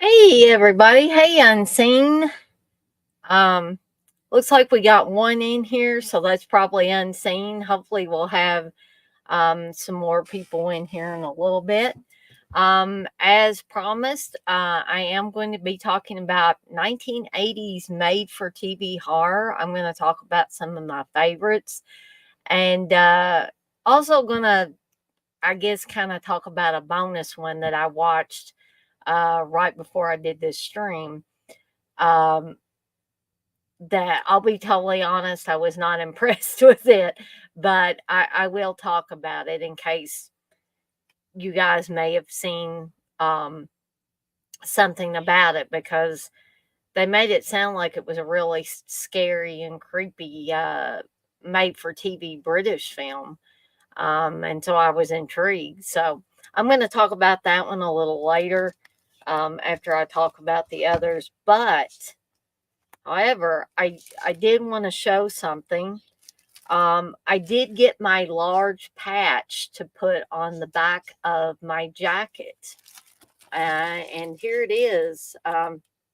Hey everybody. Hey Unseen. Um Looks like we got one in here, so that's probably Unseen. Hopefully we'll have some more people in here in a little bit. As promised, I am going to be talking about 1980s made for TV horror. I'm going to talk about some of my favorites and also going to, I guess, kind of talk about a bonus one that I watched right before I did this stream. Um, that I'll be totally honest, I was not impressed with it, but I will talk about it in case you guys may have seen something about it because they made it sound like it was a really scary and creepy made for TV British film. And so I was intrigued. So I'm going to talk about that one a little later after I talk about the others. But however, I did want to show something. I did get my large patch to put on the back of my jacket, and here it is.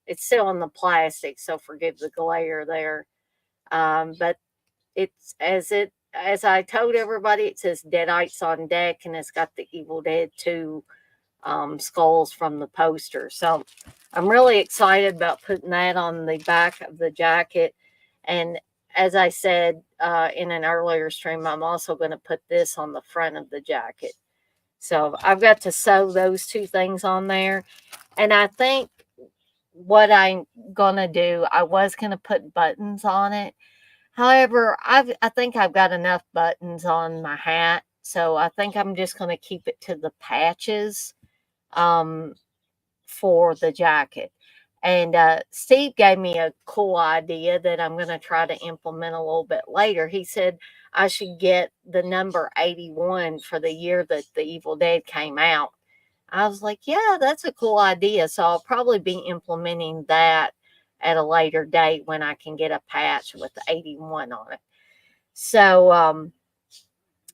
It's still in the plastic, so forgive the glare there. But it's as I told everybody, it says Deadites on deck, and it's got the Evil Dead 2 skulls from the poster. So I'm really excited about putting that on the back of the jacket. And as I said in an earlier stream, I'm also going to put this on the front of the jacket. So I've got to sew those two things on there. And I think what I'm going to do, I was going to put buttons on it. However, I think I've got enough buttons on my hat. So I think I'm just going to keep it to the patches um, for the jacket. And Steve gave me a cool idea that I'm going to try to implement a little bit later. He said I should get the number 81 for the year that The Evil Dead came out. I was like, yeah, that's a cool idea. So I'll probably be implementing that at a later date when I can get a patch with the 81 on it. So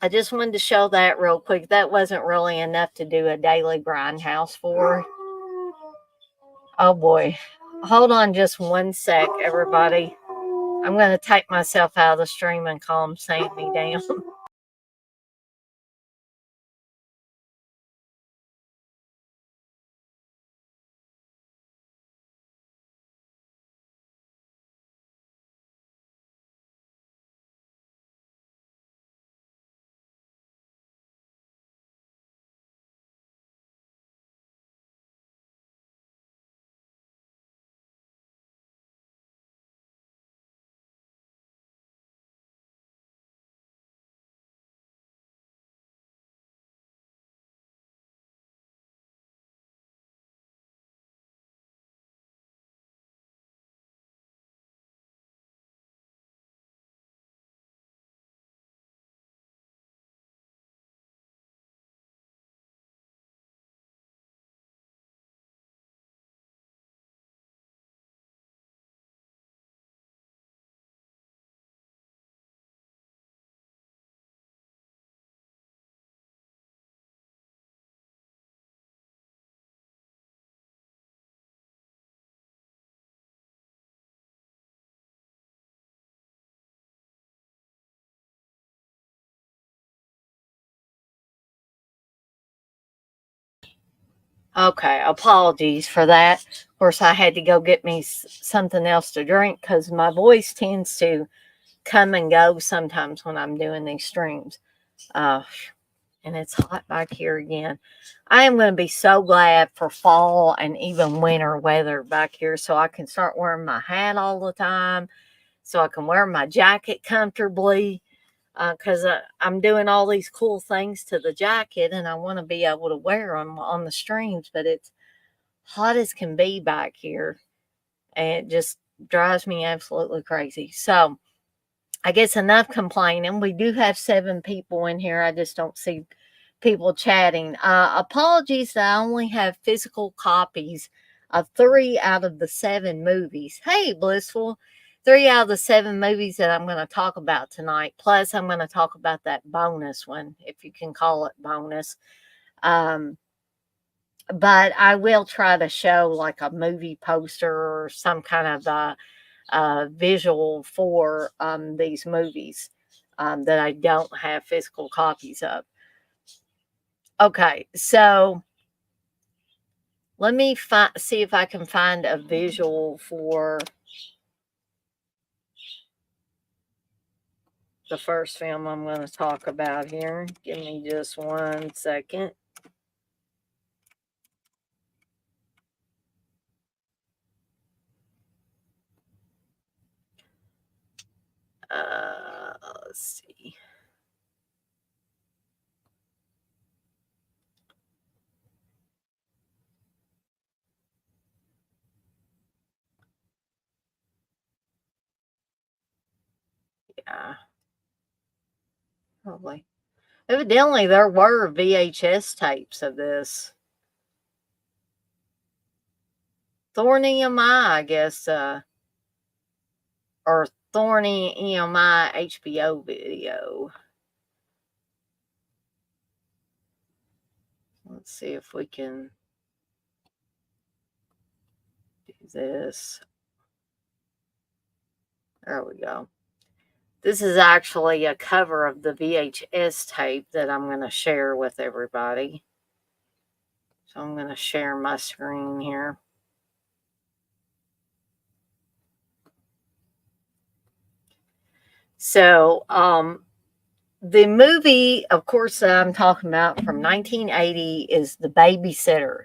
I just wanted to show that real quick. That wasn't really enough to do a daily grindhouse for. Oh boy. Hold on just one sec, everybody. I'm going to take myself out of the stream and calm Sammy down. Okay, apologies for that. Of course, I had to go get me something else to drink because my voice tends to come and go sometimes when I'm doing these streams. Uh, and it's hot back here again. I am going to be so glad for fall and even winter weather back here so I can start wearing my hat all the time, so I can wear my jacket comfortably because I'm doing all these cool things to the jacket and I want to be able to wear them on the streams, but it's hot as can be back here and it just drives me absolutely crazy. So I guess enough complaining. We do have 7 people in here. I just don't see people chatting. Apologies that I only have physical copies of 3 out of the 7 movies. Hey, Blissful. 3 out of the 7 movies that I'm going to talk about tonight. Plus, I'm going to talk about that bonus one, if you can call it bonus. Um, but I will try to show like a movie poster or some kind of visual for these movies that I don't have physical copies of. Okay, so let me see if I can find a visual for the first film I'm going to talk about here. Give me just 1 second. Let's see. Yeah, probably. Evidently, there were VHS tapes of this. Thorny EMI, I guess, or Thorny EMI HBO video. Let's see if we can do this. There we go. This is actually a cover of the VHS tape that I'm going to share with everybody. So I'm going to share my screen here. So, the movie, of course, I'm talking about from 1980 is The Babysitter.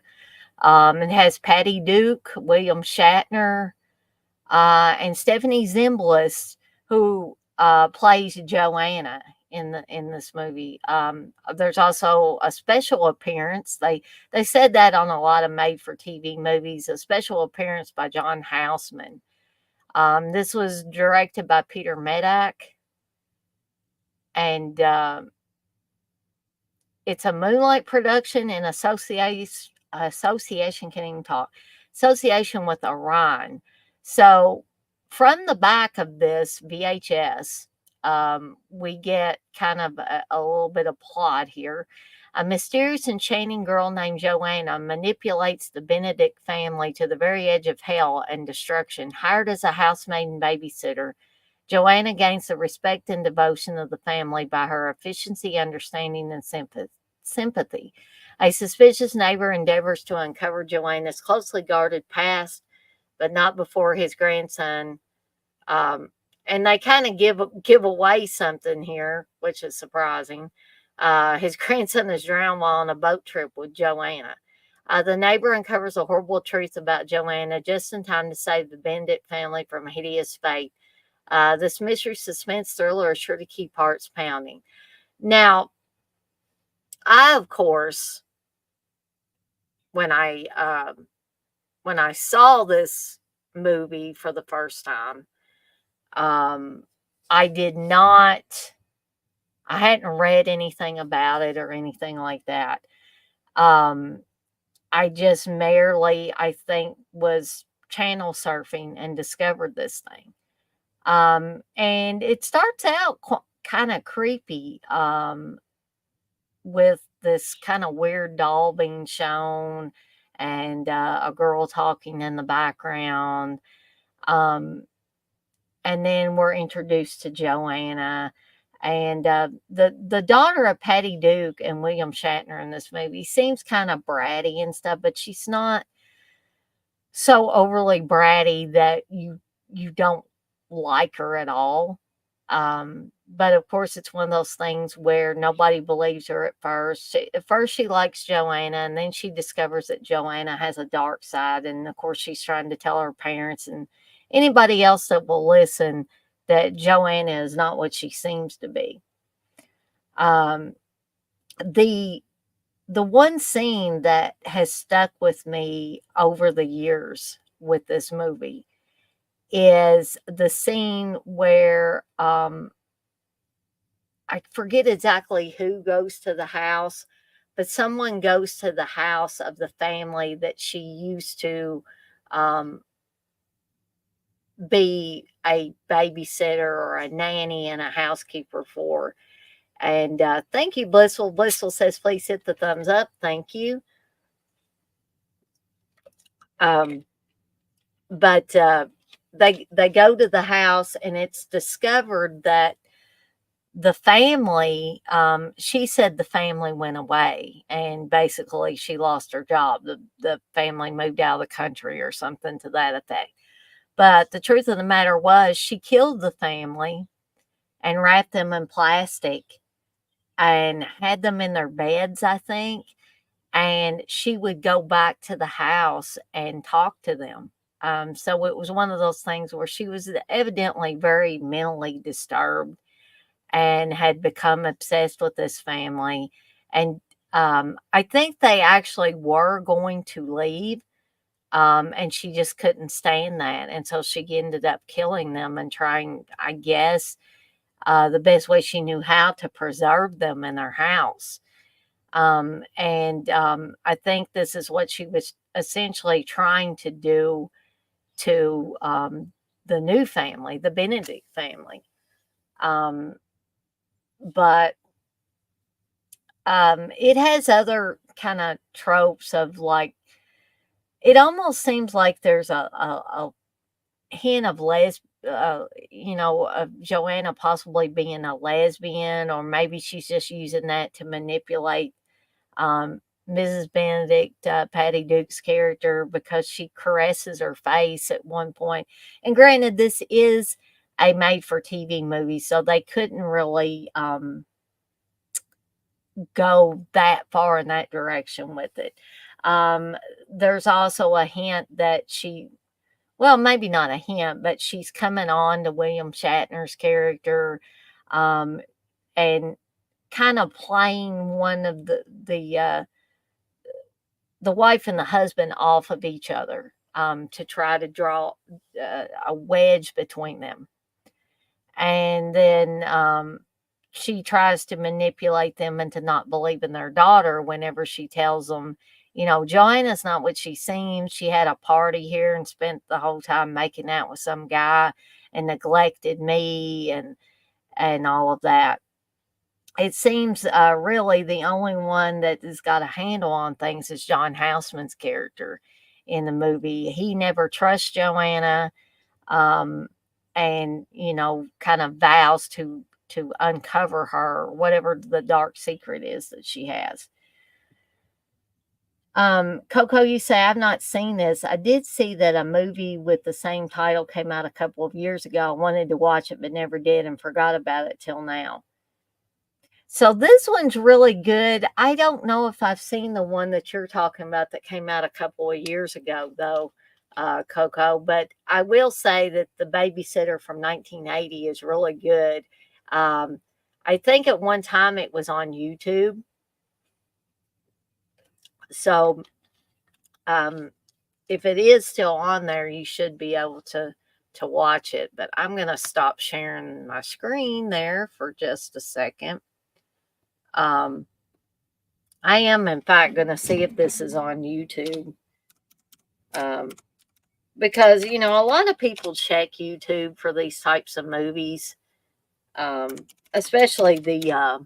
It has Patty Duke, William Shatner, and Stephanie Zimbalist, who plays Joanna in this movie. There's also a special appearance. They said that on a lot of made for TV movies, a special appearance by John Houseman. This was directed by Peter Medak, and it's a Moonlight production in association, can't even talk, association with Orion. So from the back of this VHS, we get kind of a little bit of plot here. A mysterious, enchanting girl named Joanna manipulates the Benedict family to the very edge of hell and destruction. Hired as a housemaid and babysitter, Joanna gains the respect and devotion of the family by her efficiency, understanding, and sympathy. A suspicious neighbor endeavors to uncover Joanna's closely guarded past, but not before his grandson. Um, and they kind of give away something here, which is surprising. His grandson is drowned while on a boat trip with Joanna. The neighbor uncovers a horrible truth about Joanna just in time to save the Bandit family from a hideous fate. This mystery suspense thriller is sure to keep hearts pounding. Now, I, of course, when I when I saw this movie for the first time, um, I did not. I hadn't read anything about it or anything like that. Um, I just merely, I think, was channel surfing and discovered this thing. And it starts out kind of creepy. With this kind of weird doll being shown and a girl talking in the background. Um, and then we're introduced to Joanna. And the daughter of Patty Duke and William Shatner in this movie seems kind of bratty and stuff, but she's not so overly bratty that you don't like her at all. But of course, it's one of those things where nobody believes her at first. At first, she likes Joanna, and then she discovers that Joanna has a dark side. And of course, she's trying to tell her parents and anybody else that will listen that Joanna is not what she seems to be. Um, the the one scene that has stuck with me over the years with this movie is the scene where I forget exactly who goes to the house, but someone goes to the house of the family that she used to um, be a babysitter or a nanny and a housekeeper for. And thank you, Blissful. Blissful says, please hit the thumbs up. Thank you. Um, but they go to the house, and it's discovered that the family, she said the family went away, and basically she lost her job. The family moved out of the country or something to that effect. But the truth of the matter was, she killed the family and wrapped them in plastic and had them in their beds, I think. And she would go back to the house and talk to them. So it was one of those things where she was evidently very mentally disturbed and had become obsessed with this family. And I think they actually were going to leave, and she just couldn't stand that. And so she ended up killing them and trying, I guess, the best way she knew how to preserve them in her house. And I think this is what she was essentially trying to do to the new family, the Benedict family. Um, but it has other kind of tropes of like, it almost seems like there's a hint of of Joanna possibly being a lesbian, or maybe she's just using that to manipulate Mrs. Benedict, Patty Duke's character, because she caresses her face at one point. And granted, this is a made for TV movie, so they couldn't really go that far in that direction with it. Um, there's also a hint that well, maybe not a hint, but she's coming on to William Shatner's character, um, and kind of playing one of the wife and the husband off of each other, to try to draw a wedge between them. And then she tries to manipulate them into not believing their daughter whenever she tells them, Joanna's not what she seems. She had a party here and spent the whole time making out with some guy and neglected me and all of that. It seems really the only one that has got a handle on things is John Houseman's character in the movie. He never trusts Joanna, um, and kind of vows to uncover her, whatever the dark secret is that she has. Coco, you say I've not seen this. I did see that a movie with the same title came out a couple of years ago. I wanted to watch it, but never did, and forgot about it till now. So this one's really good. I don't know if I've seen the one that you're talking about that came out a couple of years ago, though, Coco. But I will say that the Babysitter from 1980 is really good. Um, I think at one time it was on YouTube. So if it is still on there, you should be able to watch it. But I'm going to stop sharing my screen there for just a second. I am, in fact, going to see if this is on YouTube. Because, a lot of people check YouTube for these types of movies, um, especially the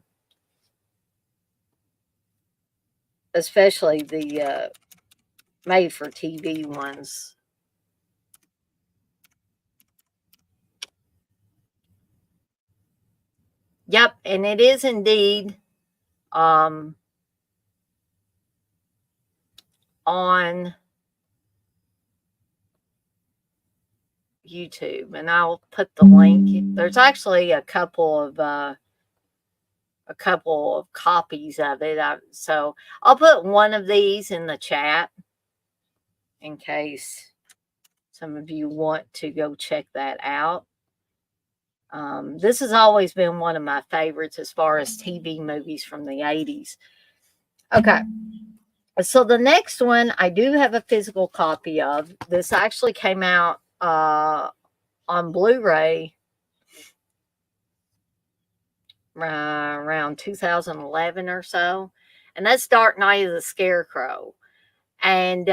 made for TV ones. Yep, and it is indeed um, on YouTube, and I'll put the link. There's actually a couple of copies of it. So I'll put one of these in the chat in case some of you want to go check that out. This has always been one of my favorites as far as TV movies from the 80s. Okay. So the next one I do have a physical copy of. This actually came out on Blu-ray around 2011 or so. And that's Dark Night of the Scarecrow. And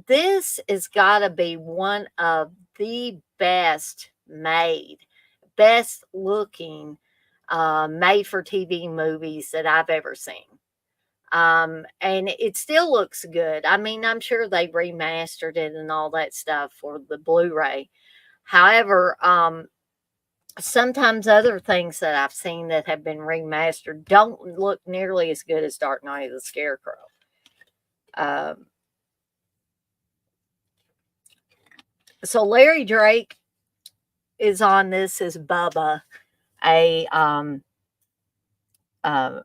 this has got to be one of the best made, best looking made for TV movies that I've ever seen. And it still looks good. I mean, I'm sure they remastered it and all that stuff for the Blu-ray. However, sometimes other things that I've seen that have been remastered don't look nearly as good as Dark Knight of the Scarecrow. Um, so Larry Drake is on this as Bubba, a uh,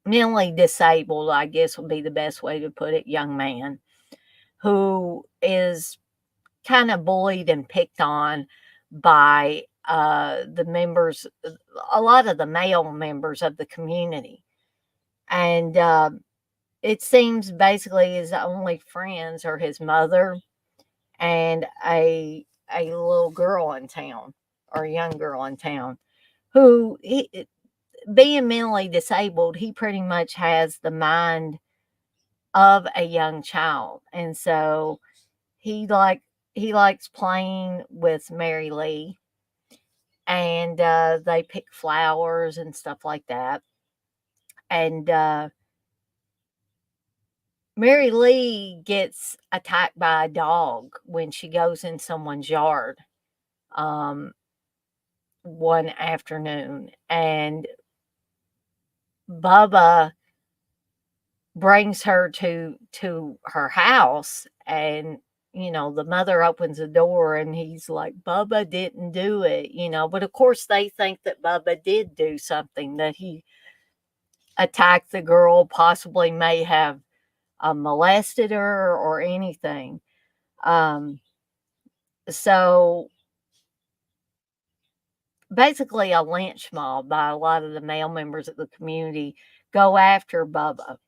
mentally disabled, I guess would be the best way to put it, young man who is kind of bullied and picked on by the members, a lot of the male members of the community. And it seems basically his only friends are his mother and a little girl in town, or a young girl in town, who being mentally disabled, he pretty much has the mind of a young child. And so he like he likes playing with Mary Lee, and they pick flowers and stuff like that. And Mary Lee gets attacked by a dog when she goes in someone's yard um, one afternoon, and Bubba brings her to her house, and the mother opens the door and he's like, Bubba didn't do it, but of course they think that Bubba did do something, that he attacked the girl, possibly may have molested her or anything. um so basically a lynch mob by a lot of the male members of the community go after Bubba.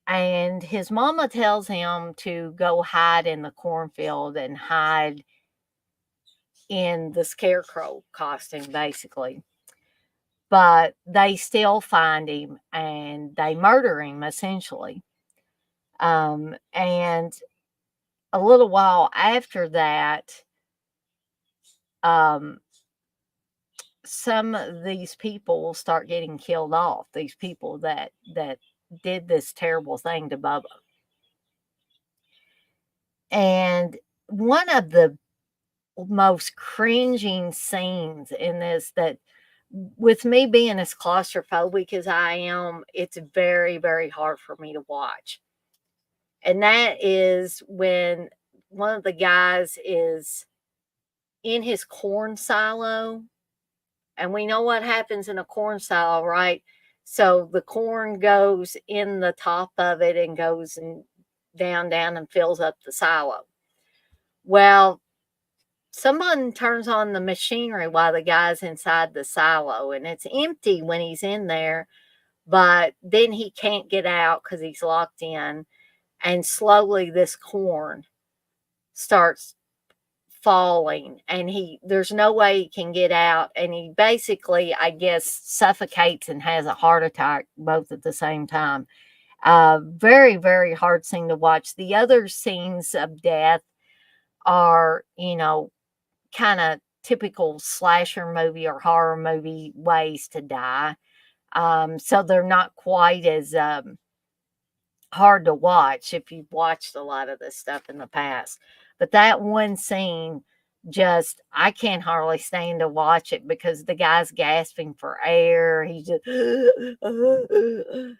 And his mama tells him to go hide in the cornfield and hide in the Scarecrow costume, basically. But they still find him and they murder him, essentially. And a little while after that, um, some of these people start getting killed off. These people that did this terrible thing to Bubba. And one of the most cringing scenes in this, that with me being as claustrophobic as I am, it's very, very hard for me to watch. And that is when one of the guys is in his corn silo. And we know what happens in a corn silo, right? So the corn goes in the top of it and goes and down and fills up the silo. Well, someone turns on the machinery while the guy's inside the silo, and it's empty when he's in there, but then he can't get out because he's locked in. And slowly this corn starts falling, and there's no way he can get out, and he basically, I guess, suffocates and has a heart attack both at the same time. Very, very hard scene to watch. The other scenes of death are, kind of typical slasher movie or horror movie ways to die. So they're not quite as hard to watch if you've watched a lot of this stuff in the past. But that one scene, just, I can't hardly stand to watch it because the guy's gasping for air. He's just, and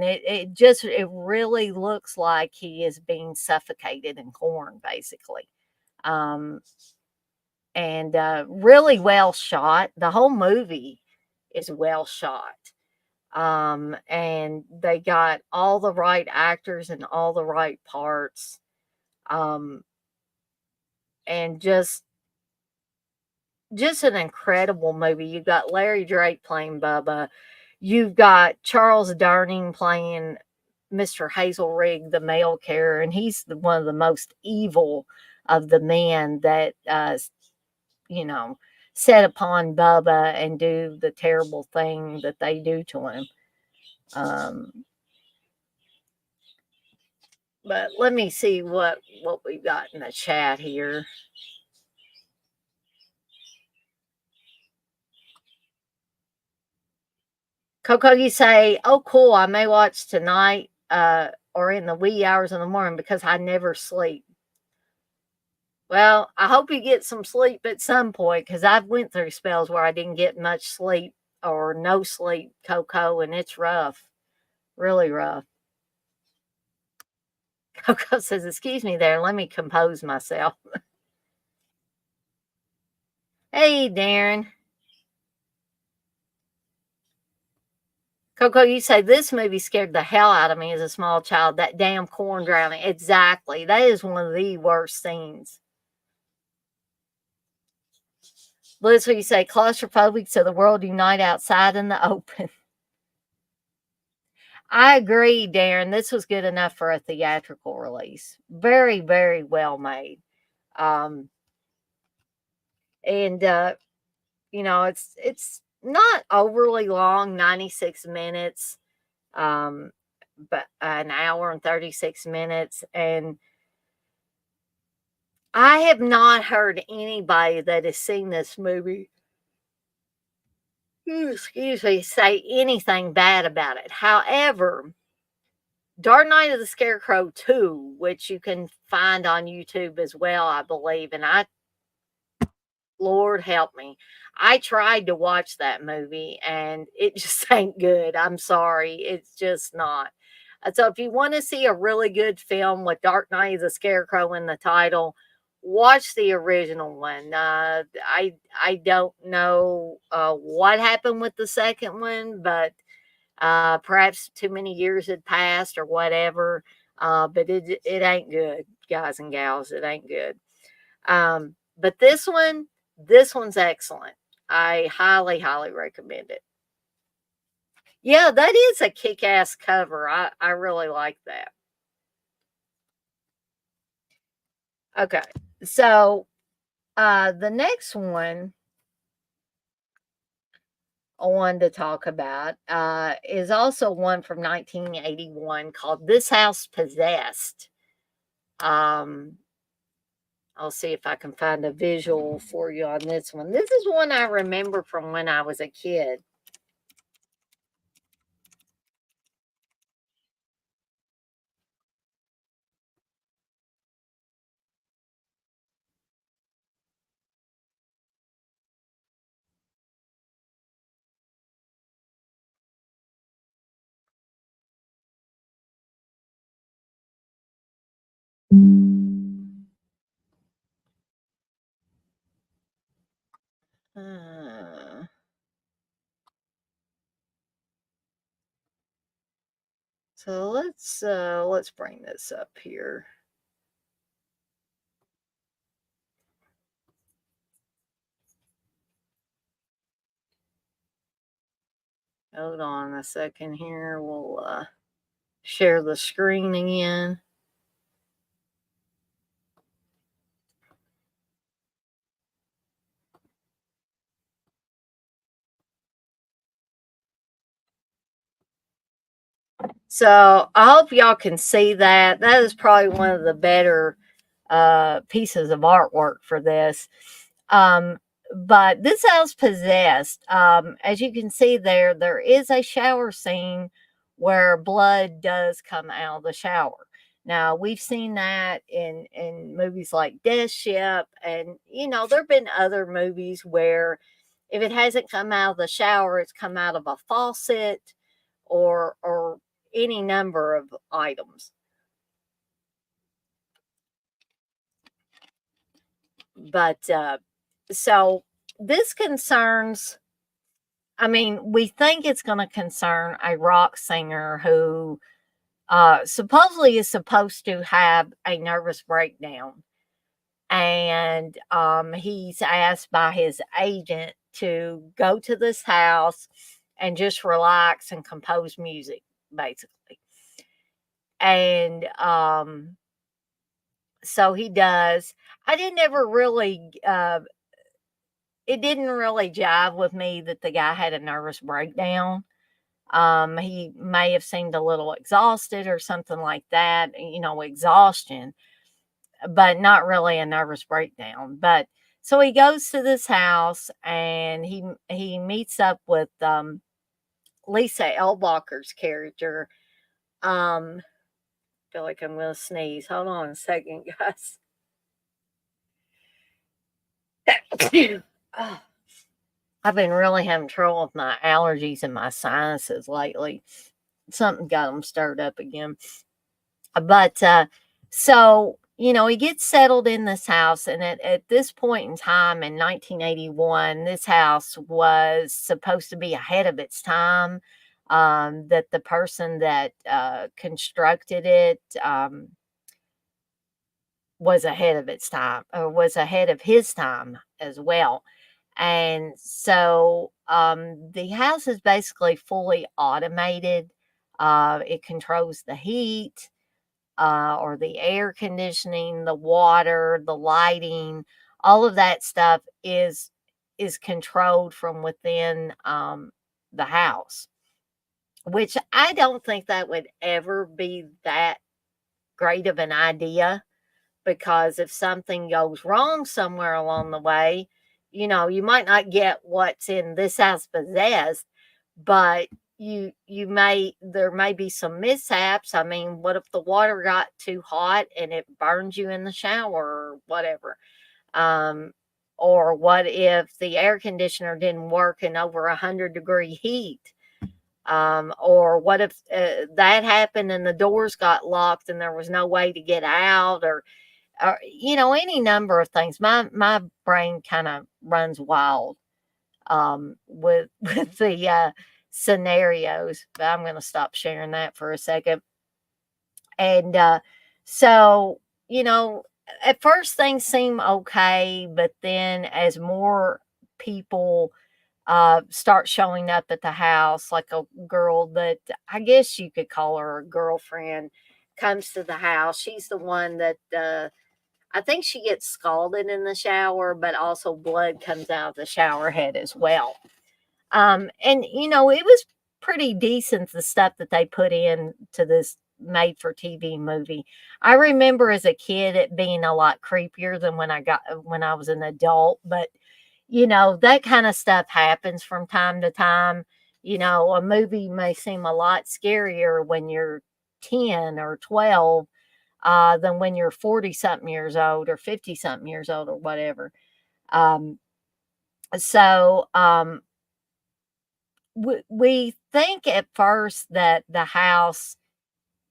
it really looks like he is being suffocated in corn, basically. Um, and really well shot. The whole movie is well shot. And they got all the right actors and all the right parts. Um, and just an incredible movie. You've got Larry Drake playing Bubba. You've got Charles Durning playing Mr. Hazelrig, the male character, and he's one of the most evil of the men that you know, set upon Bubba and do the terrible thing that they do to him. But let me see what we've got in the chat here. Coco, you say, "Oh, cool, I may watch tonight, or in the wee hours in the morning because I never sleep." Well, I hope you get some sleep at some point because I've went through spells where I didn't get much sleep or no sleep, Coco, and it's rough, really rough. Coco says, "Excuse me there, let me compose myself." Hey, Darren. Coco, you say this movie scared the hell out of me as a small child. That damn corn drowning. Exactly. That is one of the worst scenes. Liz, what you say? Claustrophobic, so the world unite outside in the open. I agree, Darren. This was good enough for a theatrical release. Very, very well made. Um, and it's not overly long, 96 minutes, um, but an hour and 36 minutes. And I have not heard anybody that has seen this movie, excuse me, say anything bad about it. However, Dark Night of the Scarecrow 2, which you can find on YouTube as well, I believe, and Lord help me, I tried to watch that movie and it just ain't good. I'm sorry, it's just not. So if you want to see a really good film with Dark Knight of the Scarecrow in the title, watch the original one. I don't know what happened with the second one, but perhaps too many years had passed or whatever. But it ain't good, guys and gals. It ain't good. But this one's excellent. I highly, highly recommend it. Yeah, that is a kick-ass cover. I really like that. Okay. So the next one I wanted to talk about is also one from 1981 called This House Possessed. Um, I'll see if I can find a visual for you on this one. This is one I remember from when I was a kid. Uh, so let's bring this up here. Hold on a second here. We'll share the screen again. So I hope y'all can see that. That is probably one of the better pieces of artwork for this. Um, but this house possessed. As you can see there is a shower scene where blood does come out of the shower. Now we've seen that in movies like Death Ship, and there have been other movies where if it hasn't come out of the shower, it's come out of a faucet or any number of items. But so this concerns, I mean, we think it's going to concern a rock singer who supposedly is supposed to have a nervous breakdown. And he's asked by his agent to go to this house and just relax and compose music, basically. And so he does. I didn't ever really it didn't really jive with me that the guy had a nervous breakdown. He may have seemed a little exhausted or something like that, exhaustion, but not really a nervous breakdown. But so he goes to this house and he meets up with Lisa Elbacher's character. I feel like I'm going to sneeze. Hold on a second, guys. Oh, I've been really having trouble with my allergies and my sinuses lately. Something got them stirred up again. But so, he gets settled in this house. And at this point in time in 1981, this house was supposed to be ahead of its time. That the person that constructed it was ahead of its time, or was ahead of his time as well. And so the house is basically fully automated. It controls the heat, or the air conditioning, the water, the lighting, all of that stuff is controlled from within the house, which I don't think that would ever be that great of an idea, because if something goes wrong somewhere along the way, you might not get what's in this house possessed, but there may be some mishaps. I mean, what if the water got too hot and it burns you in the shower or whatever? Um, or what if the air conditioner didn't work in over 100-degree heat? Or what if that happened and the doors got locked and there was no way to get out, or any number of things. My brain kind of runs wild with with the scenarios. But I'm going to stop sharing that for a second. And so, at first things seem okay, but then as more people start showing up at the house, like a girl that I guess you could call her a girlfriend comes to the house. She's the one that I think she gets scalded in the shower, but also blood comes out of the shower head as well. And it was pretty decent, the stuff that they put in to this made for TV movie. I remember as a kid it being a lot creepier than when I was an adult, but that kind of stuff happens from time to time. A movie may seem a lot scarier when you're 10 or 12 than when you're 40 something years old or 50 something years old or whatever. Um, so we think at first that the house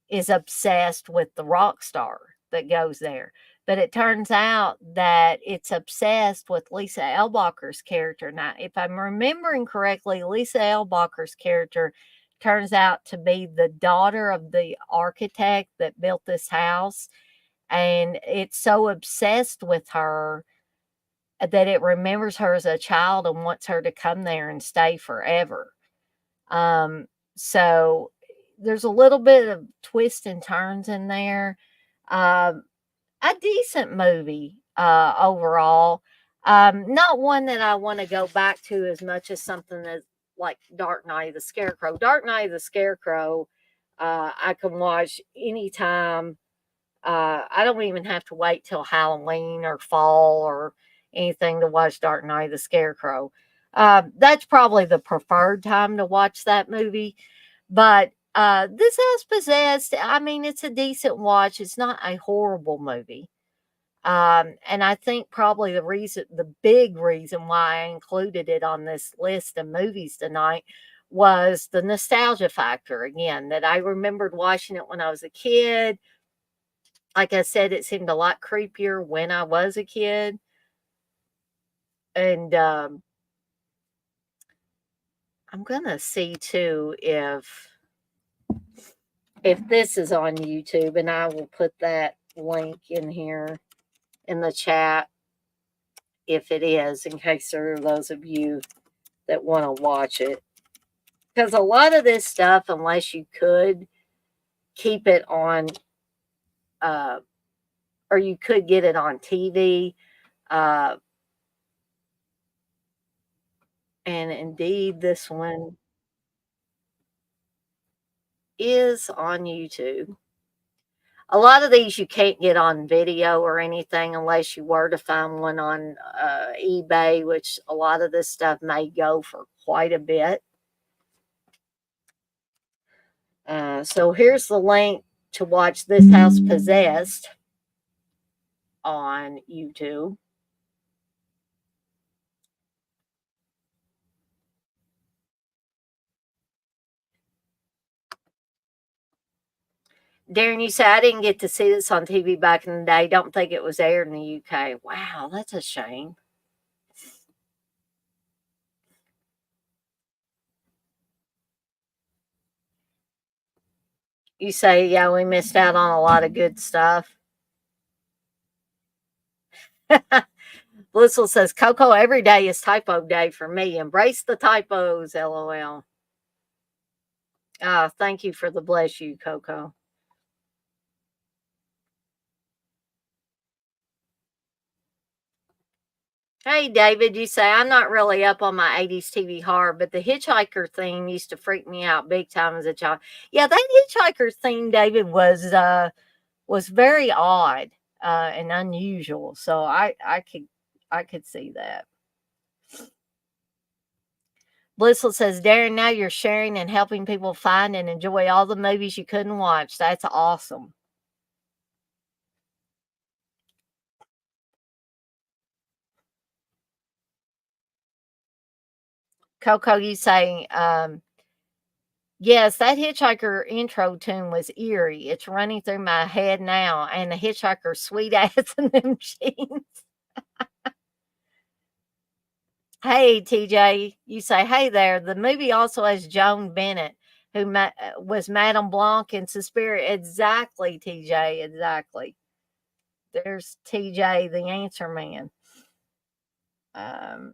is obsessed with the rock star that goes there. But it turns out that it's obsessed with Lisa Elbacher's character. Now, if I'm remembering correctly, Lisa Elbacher's character turns out to be the daughter of the architect that built this house. And it's so obsessed with her that it remembers her as a child and wants her to come there and stay forever. So there's a little bit of twists and turns in there. Um, a decent movie overall. Not one that I want to go back to as much as something as like Dark Knight of the Scarecrow. Dark Knight of the Scarecrow, I can watch anytime. I don't even have to wait till Halloween or fall or anything to watch Dark Knight of the Scarecrow. That's probably the preferred time to watch that movie. But this House Possessed, I mean, it's a decent watch. It's not a horrible movie. And I think probably the big reason why I included it on this list of movies tonight was the nostalgia factor again, that I remembered watching it when I was a kid. Like I said, it seemed a lot creepier when I was a kid. And I'm gonna see too if this is on YouTube, and I will put that link in here in the chat if it is, in case there are those of you that want to watch it. Because a lot of this stuff, unless you could keep it on, uh, or you could get it on TV, uh, and indeed this one is on YouTube. A lot of these you can't get on video or anything unless you were to find one on eBay, which a lot of this stuff may go for quite a bit. So here's the link to watch This House Possessed on YouTube. Darren, you say I didn't get to see this on TV back in the day. Don't think it was aired in the UK. Wow, that's a shame. You say, yeah, we missed out on a lot of good stuff. Blissful says, Coco, every day is typo day for me. Embrace the typos, LOL. Thank you for the bless you, Coco. Hey, David, you say, I'm not really up on my 80s TV horror, but the Hitchhiker theme used to freak me out big time as a child. Yeah, that Hitchhiker theme, David, was very odd and unusual. So I could see that. Blissful says, Darren, now you're sharing and helping people find and enjoy all the movies you couldn't watch. That's awesome. Coco, you say, yes, that Hitchhiker intro tune was eerie. It's running through my head now. And the Hitchhiker sweet ass in them jeans. Hey, TJ, you say, hey there. The movie also has Joan Bennett, who was Madame Blanc in Suspiria. Exactly, TJ, exactly. There's TJ, the answer man. Um,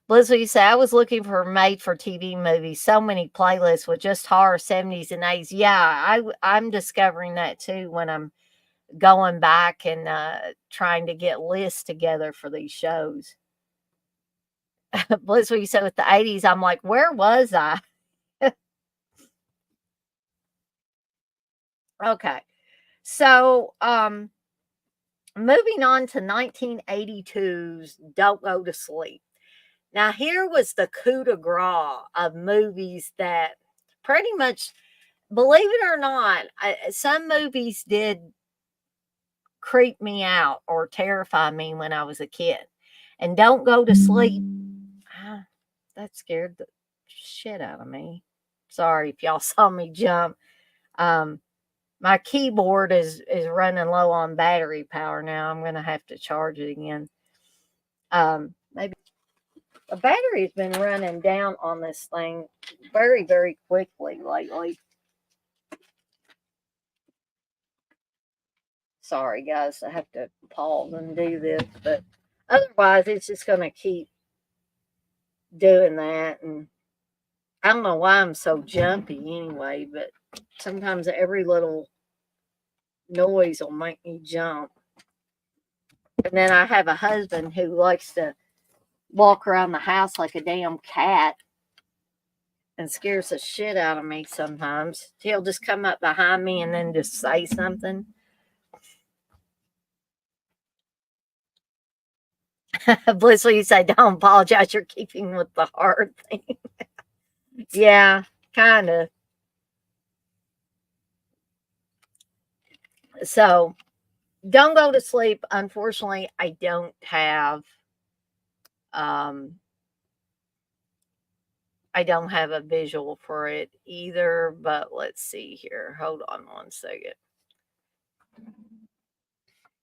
Blizzard, you say, I was looking for made for TV movies. So many playlists with just horror 70s and 80s. Yeah, I'm discovering that too when I'm going back and trying to get lists together for these shows. Blizzard, you said with the 80s, I'm like, where was I? Okay. So, moving on to 1982's Don't Go to Sleep. Now, here was the coup de grace of movies that pretty much, believe it or not, some movies did creep me out or terrify me when I was a kid. And Don't Go to Sleep, ah, that scared the shit out of me. Sorry if y'all saw me jump. Um, my keyboard is running low on battery power now. I'm gonna have to charge it again. Maybe the battery's been running down on this thing very, very quickly lately. Sorry, guys, I have to pause and do this, but otherwise, it's just gonna keep doing that. And I don't know why I'm so jumpy anyway, but sometimes every little noise will make me jump. And then I have a husband who likes to walk around the house like a damn cat and scares the shit out of me sometimes. He'll just come up behind me and then just say something. Blissful, you say, don't apologize. You're keeping with the hard thing. Yeah, kind of. So don't go to sleep. Unfortunately, I don't have um I don't have a visual for it either, but let's see here. Hold on one second.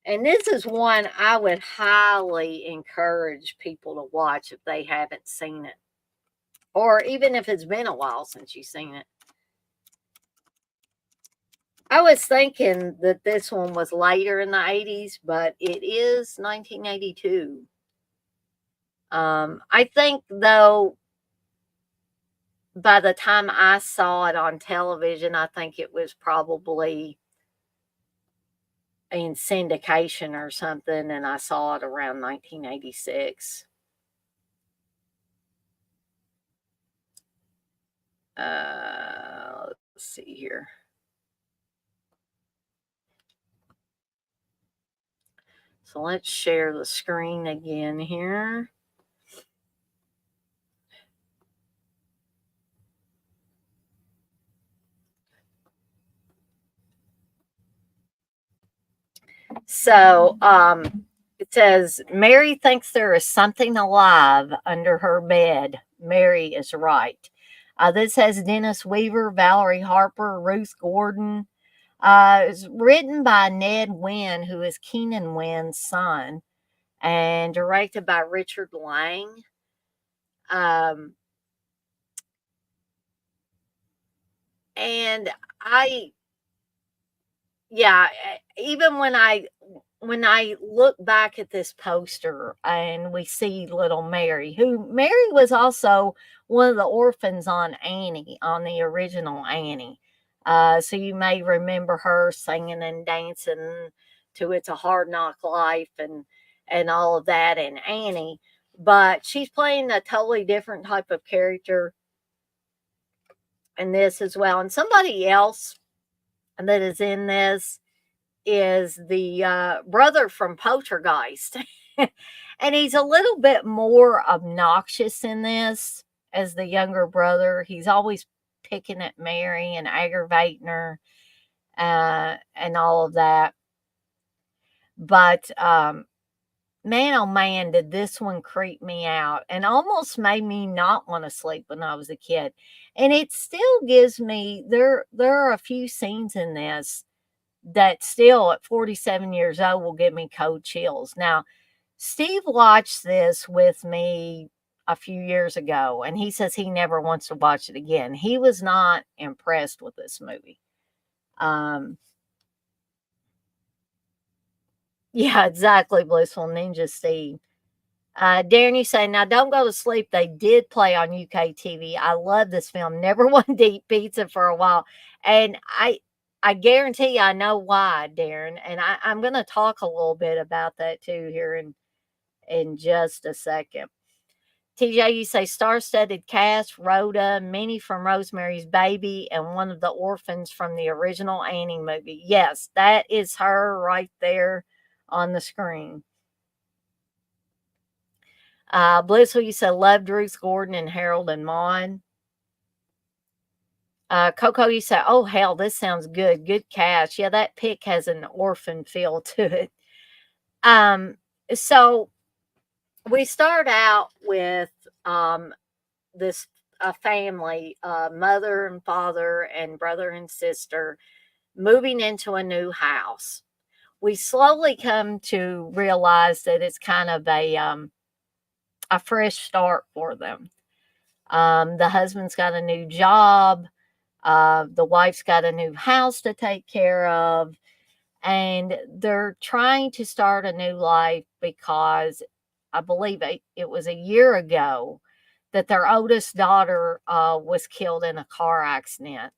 And this is one I would highly encourage people to watch if they haven't seen it, or even if it's been a while since you've seen it. I was thinking that this one was later in the 80s, but it is 1982. I think, though, by the time I saw it on television, I think it was probably in syndication or something, and I saw it around 1986. Let's see here. So let's share the screen again here. So it says Mary thinks there is something alive under her bed. Mary is right. This has Dennis Weaver, Valerie Harper, Ruth Gordon. It's written by Ned Wynn, who is Keenan Wynn's son, and directed by Richard Lang. Um, and I, yeah, even when I look back at this poster and we see little Mary, who Mary was also one of the orphans on Annie, on the original Annie. So you may remember her singing and dancing to "It's a Hard Knock Life" and all of that in Annie. But she's playing a totally different type of character in this as well. And somebody else that is in this is the brother from Poltergeist. And he's a little bit more obnoxious in this as the younger brother. He's always picking at Mary and aggravating her and all of that. But man, oh man, did this one creep me out and almost made me not want to sleep when I was a kid. And it still gives me, there are a few scenes in this that still at 47 years old will give me cold chills. Now, Steve watched this with me a few years ago, and he says he never wants to watch it again. He was not impressed with this movie. Um, yeah, exactly, Blissful Ninja Steve. Darren, you say, now don't go to sleep. They did play on UK TV. I love this film. Never wanted to eat pizza for a while. And I guarantee you I know why, Darren. And I'm going to talk a little bit about that too here in just a second. TJ, you say star-studded cast, Rhoda, Minnie from Rosemary's Baby, and one of the orphans from the original Annie movie. Yes, that is her right there on the screen. Blissful, you said loved Ruth Gordon and Harold and Maude. Coco, you say, oh hell, this sounds good. Good cast. Yeah, that pic has an orphan feel to it. So we start out with this family, mother and father and brother and sister, moving into a new house. We slowly come to realize that it's kind of a fresh start for them. The husband's got a new job. The wife's got a new house to take care of. And they're trying to start a new life because I believe it was a year ago that their oldest daughter was killed in a car accident.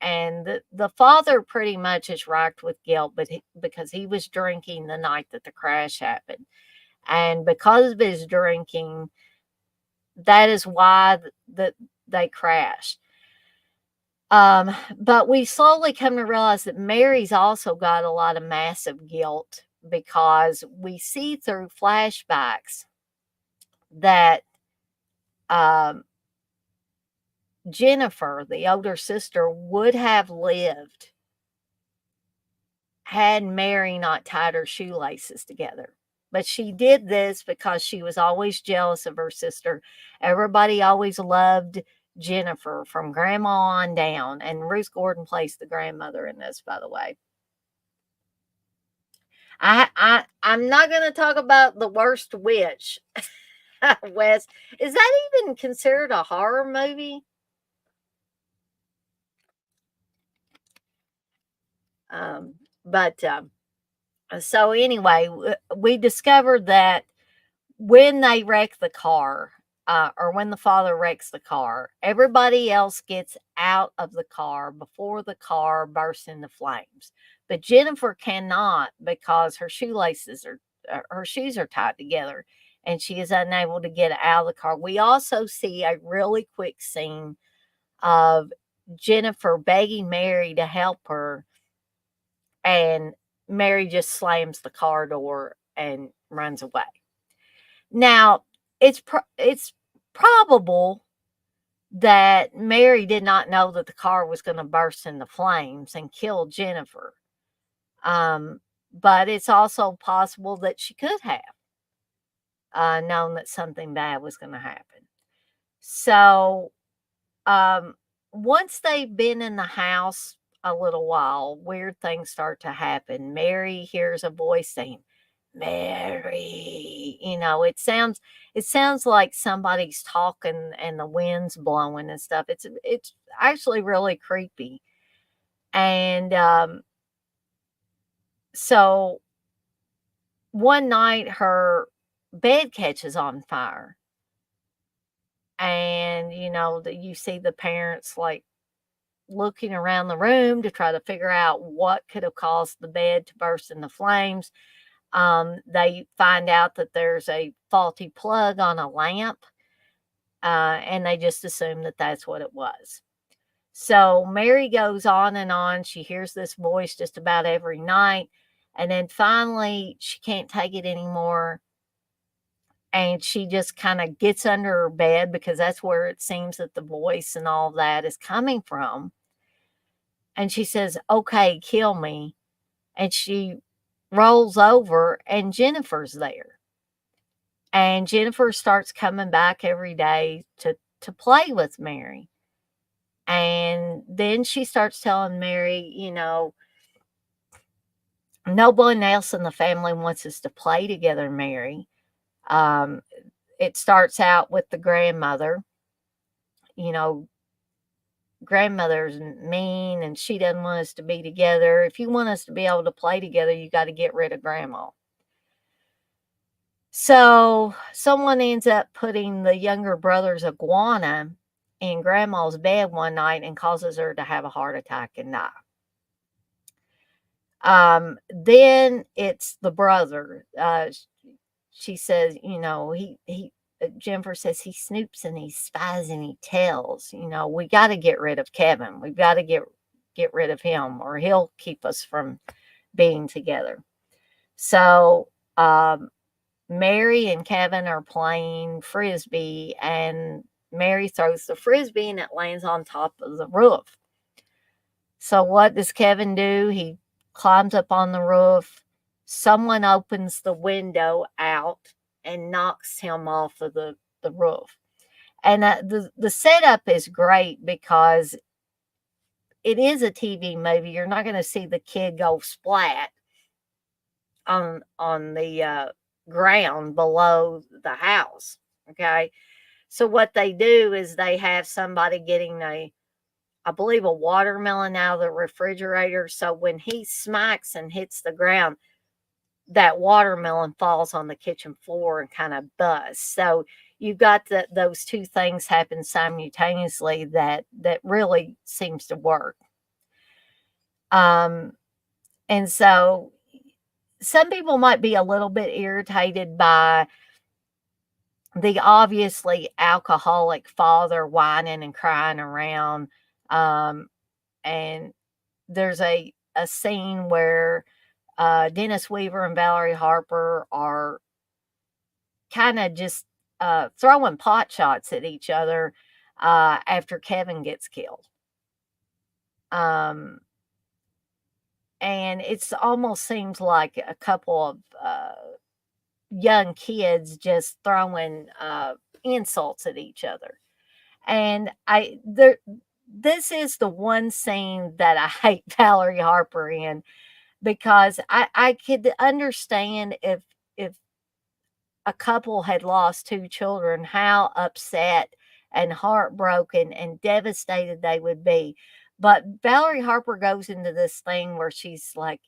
And the father pretty much is racked with guilt, because he was drinking the night that the crash happened. And because of his drinking, that is why that they crashed. But we slowly come to realize that Mary's also got a lot of massive guilt, because we see through flashbacks that Jennifer, the older sister, would have lived had Mary not tied her shoelaces together. But she did this because she was always jealous of her sister. Everybody always loved Jennifer from grandma on down. And Ruth Gordon plays the grandmother in this, by the way. I'm not going to talk about the worst witch. Wes, is that even considered a horror movie? But so anyway, we discovered that when they wreck the car, or when the father wrecks the car, everybody else gets out of the car before the car bursts into flames. But Jennifer cannot, because her her shoes are tied together, and she is unable to get out of the car. We also see a really quick scene of Jennifer begging Mary to help her, and Mary just slams the car door and runs away. Now, it's probable that Mary did not know that the car was going to burst into flames and kill Jennifer. but it's also possible that she could have known that something bad was going to happen. So, um, once they've been in the house a little while, weird things start to happen. Mary hears a voice saying, "Mary," it sounds like somebody's talking and the wind's blowing and stuff. It's actually really creepy. And so one night her bed catches on fire, and that you see the parents like looking around the room to try to figure out what could have caused the bed to burst into flames. They find out that there's a faulty plug on a lamp, and they just assume that that's what it was. So Mary goes on and on. She hears this voice just about every night. And then finally, she can't take it anymore. And she just kind of gets under her bed because that's where it seems that the voice and all that is coming from. And she says, "Okay, kill me." And she rolls over, and Jennifer's there. And Jennifer starts coming back every day to play with Mary. And then she starts telling Mary, no one else in the family wants us to play together, Mary. Um, it starts out with the grandmother. You know, grandmother's mean and she doesn't want us to be together. If you want us to be able to play together, you got to get rid of grandma. So someone ends up putting the younger brother's iguana in grandma's bed one night and causes her to have a heart attack and die. Then it's the brother. She says, Jennifer says he snoops and he spies and he tells. We got to get rid of Kevin. We've got to get rid of him, or he'll keep us from being together. So Mary and Kevin are playing frisbee, and Mary throws the frisbee and it lands on top of the roof. So what does Kevin do? He climbs up on the roof. Someone opens the window out and knocks him off of the roof. And the setup is great because it is a TV movie. You're not going to see the kid go splat on the ground below the house. Okay. So what they do is they have somebody getting I believe a watermelon out of the refrigerator. So when he smacks and hits the ground, that watermelon falls on the kitchen floor and kind of busts. So you've got those two things happen simultaneously that really seems to work. And so some people might be a little bit irritated by the obviously alcoholic father whining and crying around. And there's a scene where Dennis Weaver and Valerie Harper are kind of just throwing pot shots at each other after Kevin gets killed. And it's almost seems like a couple of young kids just throwing insults at each other. And this is the one scene that I hate Valerie Harper in, because I could understand if a couple had lost two children, how upset and heartbroken and devastated they would be. But Valerie Harper goes into this thing where she's like,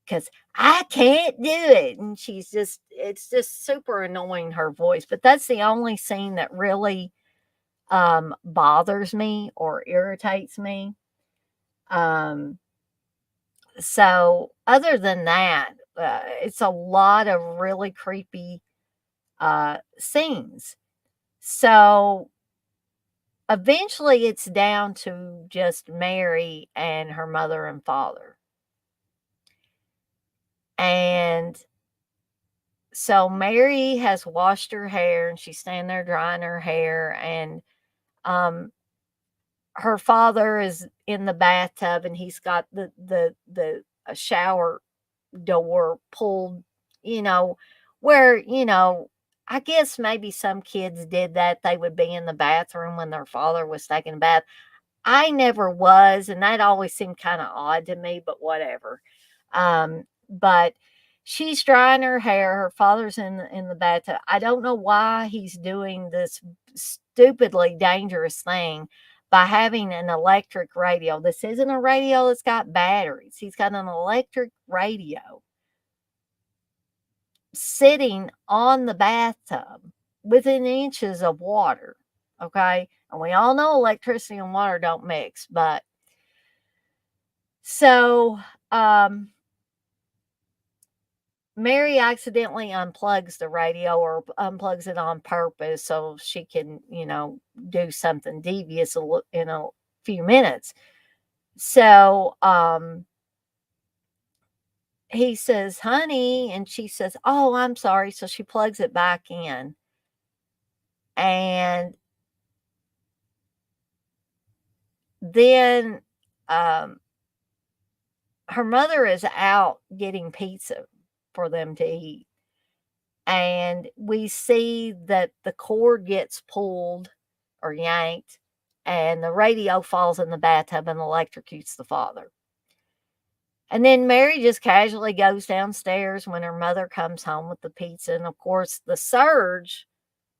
because I can't do it. And it's just super annoying, her voice. But that's the only scene that really bothers me or irritates me. So other than that, it's a lot of really creepy scenes. So eventually it's down to just Mary and her mother and father. And so Mary has washed her hair and she's standing there drying her hair, and her father is in the bathtub and he's got the a shower door pulled, you know, where, I guess maybe some kids did that. They would be in the bathroom when their father was taking a bath. I never was, and that always seemed kinda odd to me, but whatever. But she's drying her hair, her father's in the bathtub. I don't know why he's doing this stupidly dangerous thing by having an electric radio. This isn't a radio that's got batteries. He's got an electric radio sitting on the bathtub within inches of water, okay? And we all know electricity and water don't mix, but so, Mary accidentally unplugs the radio or unplugs it on purpose so she can, do something devious in a few minutes. So, he says, "Honey," and she says, "Oh, I'm sorry." So she plugs it back in. And then, um, her mother is out getting pizza for them to eat. And we see that the cord gets pulled or yanked, and the radio falls in the bathtub and electrocutes the father. And then Mary just casually goes downstairs when her mother comes home with the pizza. And of course, the surge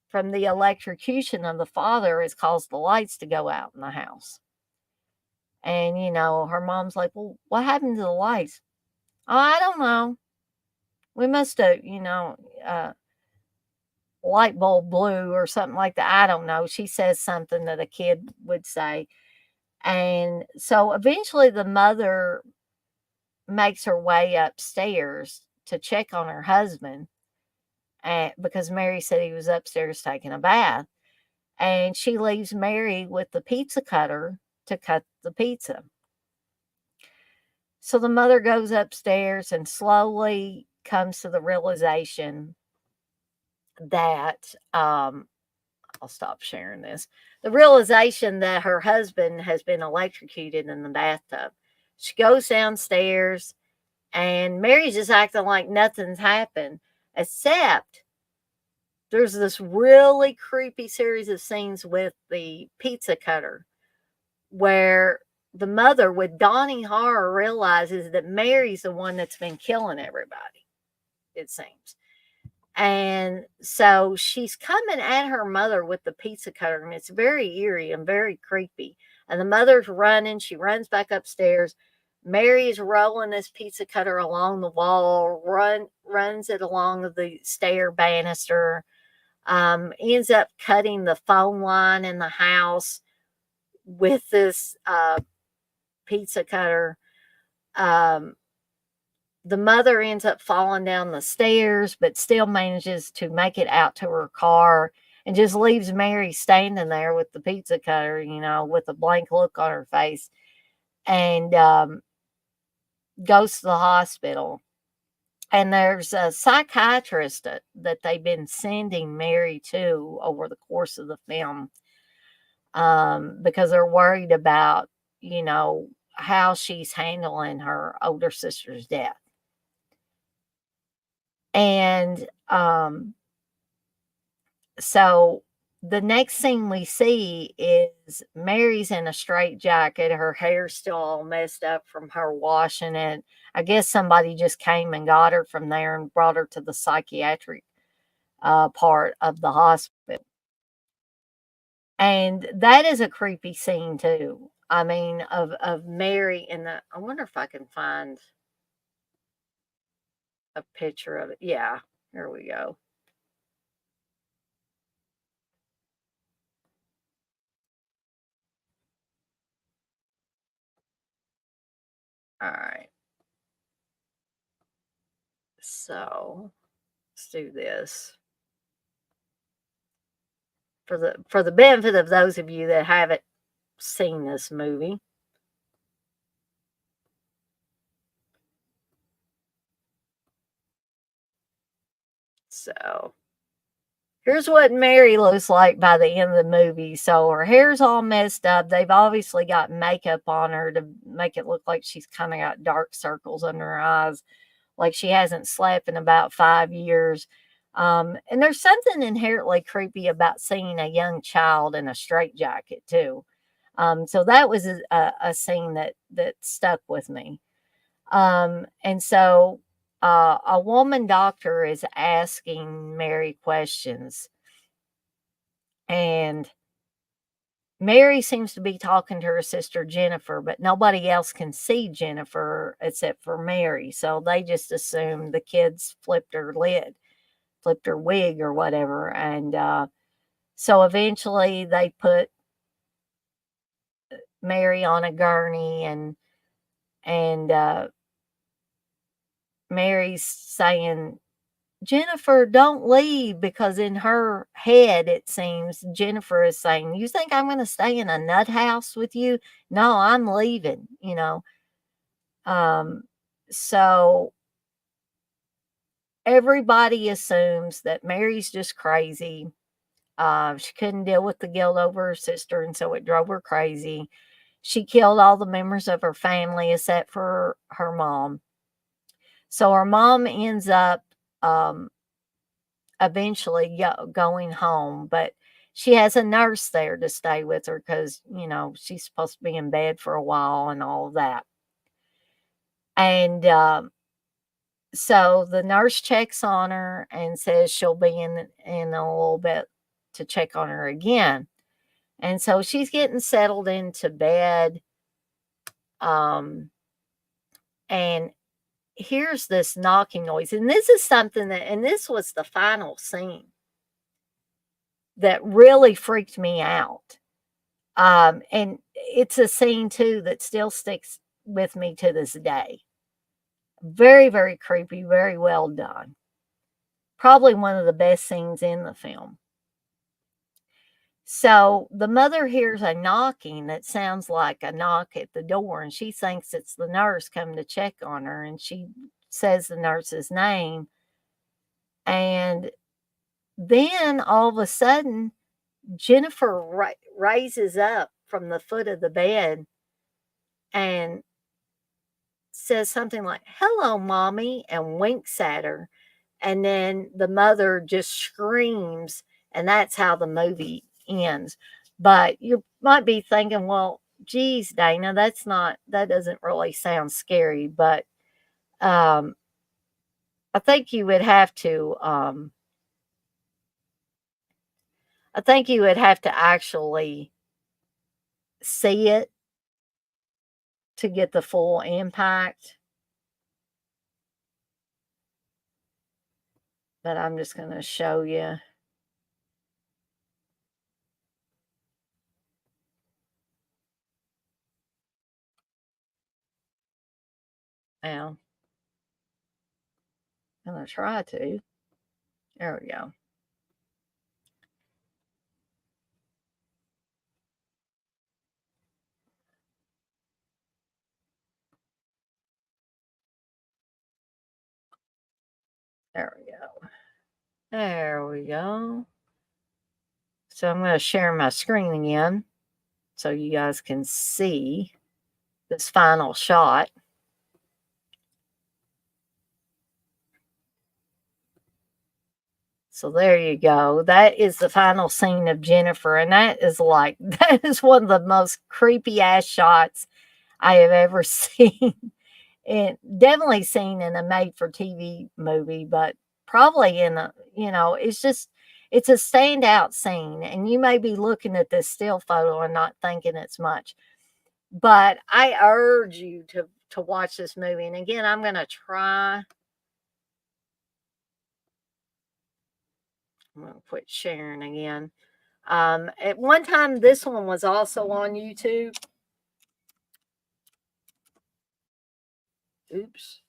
from the electrocution of the father has caused the lights to go out in the house. And, her mom's like, "Well, what happened to the lights?" "Oh, I don't know. We must have, light bulb blue or something like that." I don't know. She says something that a kid would say. And so eventually the mother makes her way upstairs to check on her husband, and because Mary said he was upstairs taking a bath. And she leaves Mary with the pizza cutter to cut the pizza. So the mother goes upstairs and slowly comes to the realization that I'll stop sharing this. The realization that her husband has been electrocuted in the bathtub. She goes downstairs, and Mary's just acting like nothing's happened, except there's this really creepy series of scenes with the pizza cutter where the mother, with dawning horror, realizes that Mary's the one that's been killing everybody, it seems. And so she's coming at her mother with the pizza cutter, and it's very eerie and very creepy. And the mother's running. She runs back upstairs. Mary is rolling this pizza cutter along the wall, runs it along the stair banister, ends up cutting the phone line in the house with this pizza cutter. Um, the mother ends up falling down the stairs, but still manages to make it out to her car and just leaves Mary standing there with the pizza cutter, with a blank look on her face, and goes to the hospital. And there's a psychiatrist that they've been sending Mary to over the course of the film, because they're worried about, how she's handling her older sister's death. And so the next scene we see is Mary's in a straitjacket. Her hair's still all messed up from her washing it. I guess somebody just came and got her from there and brought her to the psychiatric part of the hospital. And that is a creepy scene too. I mean, of Mary in the. I wonder if I can find a picture of it. Yeah, here we go. All right. So let's do this for the benefit of those of you that haven't seen this movie. So Here's what Mary looks like by the end of the movie. So her hair's all messed up. They've obviously got makeup on her to make it look like she's kind of got dark circles under her eyes, like she hasn't slept in about 5 years. And there's something inherently creepy about seeing a young child in a straitjacket too. So that was a scene that stuck with me. And so a woman doctor is asking Mary questions, and Mary seems to be talking to her sister Jennifer, but nobody else can see Jennifer except for Mary. So they just assume the kids flipped her lid, flipped her wig or whatever. And so eventually they put Mary on a gurney, and Mary's saying, Jennifer, don't leave, because in her head, it seems Jennifer is saying, you think I'm going to stay in a nut house with you? No, I'm leaving, you know. Um, so everybody assumes that Mary's just crazy. She couldn't deal with the guilt over her sister, and so it drove her crazy. She killed all the members of her family except for her mom. So her mom ends up um, eventually going home, but she has a nurse there to stay with her because, you know, she's supposed to be in bed for a while and all of that. And so the nurse checks on her and says she'll be in a little bit to check on her again. And so she's getting settled into bed. Um, and here's this knocking noise. And this is something and this was the final scene that really freaked me out. And it's a scene too that still sticks with me to this day. Very, very creepy, very well done. Probably one of the best scenes in the film. So the mother hears a knocking that sounds like a knock at the door, and she thinks it's the nurse coming to check on her, and she says the nurse's name. And then all of a sudden, Jennifer raises up from the foot of the bed and says something like, "Hello, mommy," and winks at her. And then the mother just screams, and that's how the movie ends. But you might be thinking, well, geez, Dana, that doesn't really sound scary. But um, I think you would have to, I think you would have to actually see it to get the full impact. But I'm just going to show you. Now, I'm going to try to. There we go. There we go. There we go. So I'm going to share my screen again so you guys can see this final shot. So there you go. That is the final scene of Jennifer. And that is that is one of the most creepy ass shots I have ever seen. And definitely seen in a made for TV movie, but probably in a, it's a standout scene. And you may be looking at this still photo and not thinking it's much, but I urge you to watch this movie. And again, I'm going to try. I'm going to quit sharing again. At one time, this one was also on YouTube. Oops.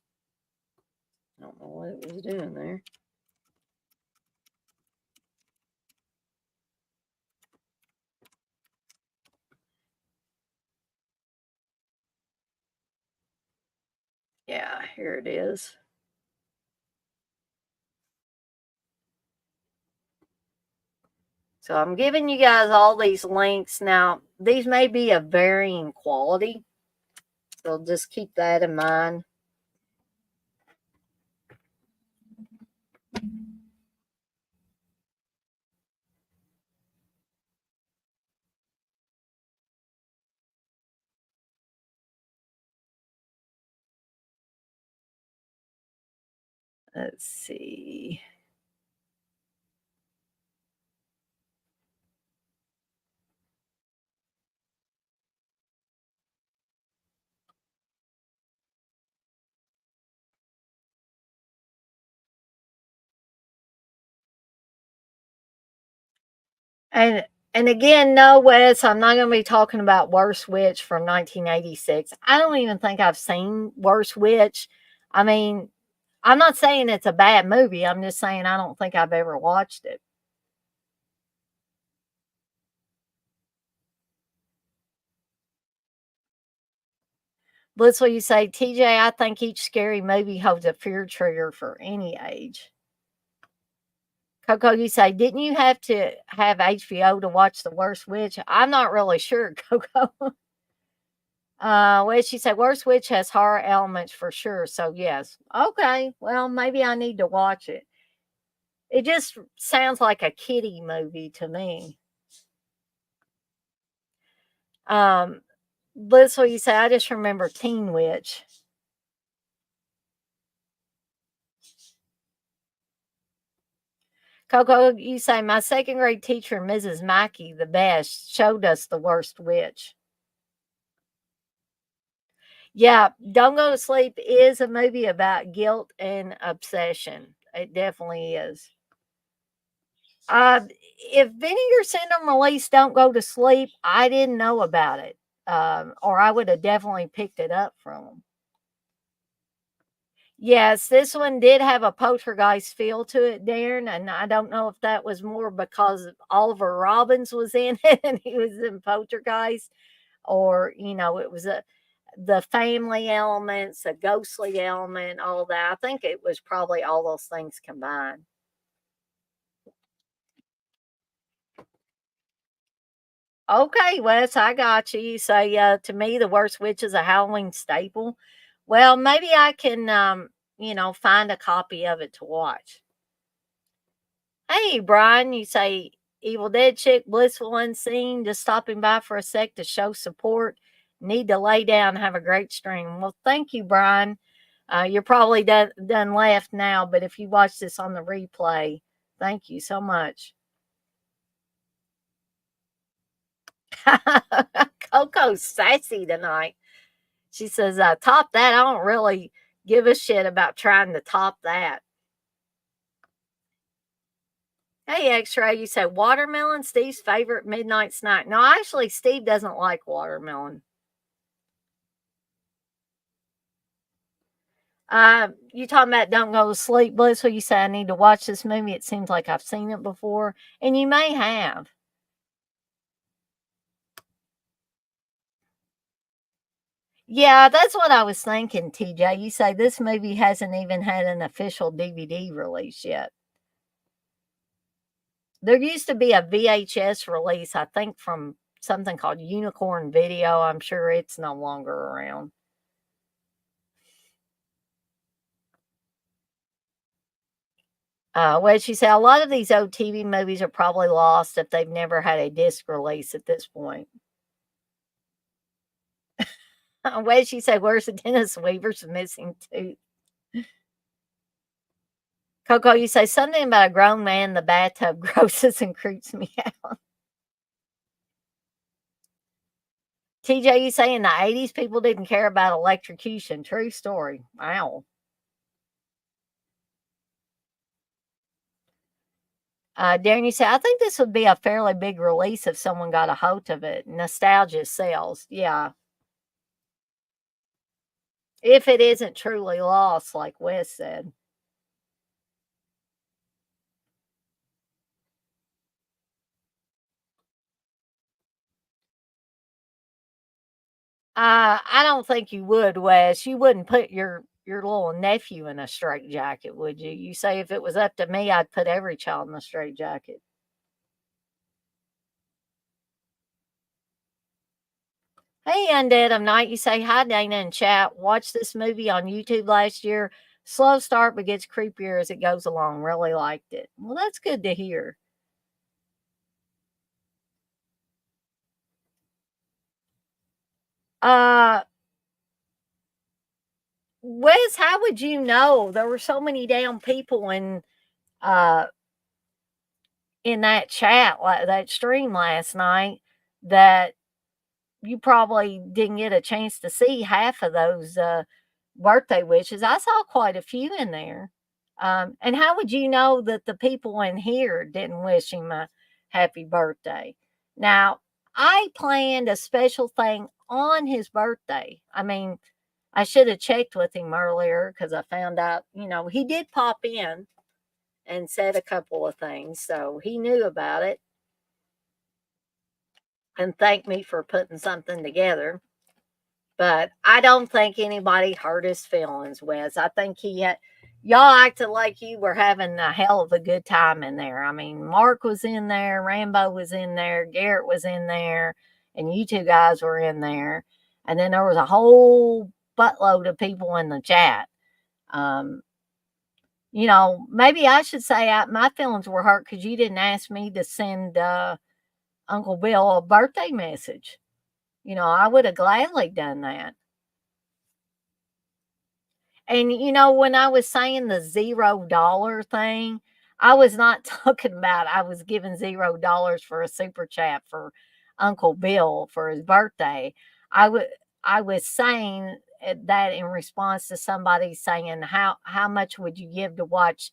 I don't know what it was doing there. Yeah, here it is. So I'm giving you guys all these links. Now, these may be of varying quality, so just keep that in mind. Let's see. And and again, no, Wes, I'm not going to be talking about Worst Witch from 1986. I don't even think I've seen Worst Witch. I mean, I'm not saying it's a bad movie. I'm just saying I don't think I've ever watched it. Blissful, you say, TJ, I think each scary movie holds a fear trigger for any age. Coco, you say, didn't you have to have HBO to watch The Worst Witch? I'm not really sure, Coco. Well, she said, Worst Witch has horror elements for sure. So, yes. Okay. Well, maybe I need to watch it. It just sounds like a kiddie movie to me. Um, Blissful, you say, I just remember Teen Witch. Coco, you say, my second grade teacher, Mrs. Mackey, the best, showed us The Worst Witch. Yeah, Don't Go to Sleep is a movie about guilt and obsession. It definitely is. Uh, if Vinegar Syndrome released Don't Go to Sleep, I didn't know about it. Or I would have definitely picked it up from them. Yes, this one did have a poltergeist feel to it, Darren, and I don't know if that was more because Oliver Robbins was in it and he was in Poltergeist, or it was the family elements, a ghostly element, all that. I think it was probably all those things combined. Okay, Wes, I got you. You say, to me, The Worst Witch is a Halloween staple. Well, maybe I can, find a copy of it to watch. Hey, Brian, you say Evil Dead chick, blissful unseen, just stopping by for a sec to show support. Need to lay down, have a great stream. Well, thank you, Brian. You're probably done left now, but if you watch this on the replay, thank you so much. Coco's sassy tonight. She says, top that. I don't really give a shit about trying to top that. Hey, X-Ray, you say watermelon, Steve's favorite midnight snack. No, actually, Steve doesn't like watermelon. You talking about Don't Go to Sleep, Blissful? You say I need to watch this movie. It seems like I've seen it before, and you may have. Yeah, that's what I was thinking, TJ. You say this movie hasn't even had an official DVD release yet. There used to be a VHS release, I think, from something called Unicorn Video. I'm sure it's no longer around. Well, she said a lot of these old TV movies are probably lost if they've never had a disc release at this point. Well, she said, where's the Dennis Weaver's missing tooth? Coco, you say something about a grown man in the bathtub grosses and creeps me out. TJ, you say in the 80s people didn't care about electrocution. True story. Wow. Darren, you say, I think this would be a fairly big release if someone got a hold of it. Nostalgia sells. Yeah. If it isn't truly lost, like Wes said. I don't think you would, Wes. You wouldn't put your little nephew in a straitjacket, would you? You say if it was up to me, I'd put every child in a straitjacket. Hey, Undead of Night, you say hi, Dana, in chat. Watched this movie on YouTube last year. Slow start, but gets creepier as it goes along. Really liked it. Well, that's good to hear. Uh, Wes, how would you know? There were so many damn people uh in that chat, that stream last night, that you probably didn't get a chance to see half of those birthday wishes. I saw quite a few in there. And how would you know that the people in here didn't wish him a happy birthday? Now, I planned a special thing on his birthday. I mean, I should have checked with him earlier because I found out, he did pop in and said a couple of things. So he knew about it and thanked me for putting something together. But I don't think anybody hurt his feelings, Wes. I think y'all acted like you were having a hell of a good time in there. I mean, Mark was in there, Rambo was in there, Garrett was in there, and you two guys were in there. And then there was a whole buttload of people in the chat. Um, Maybe I should say my feelings were hurt because you didn't ask me to send Uncle Bill a birthday message. I would have gladly done that. And when I was saying the $0 thing, I was not talking about I was giving $0 for a super chat for Uncle Bill for his birthday. I would I was saying that in response to somebody saying how much would you give to watch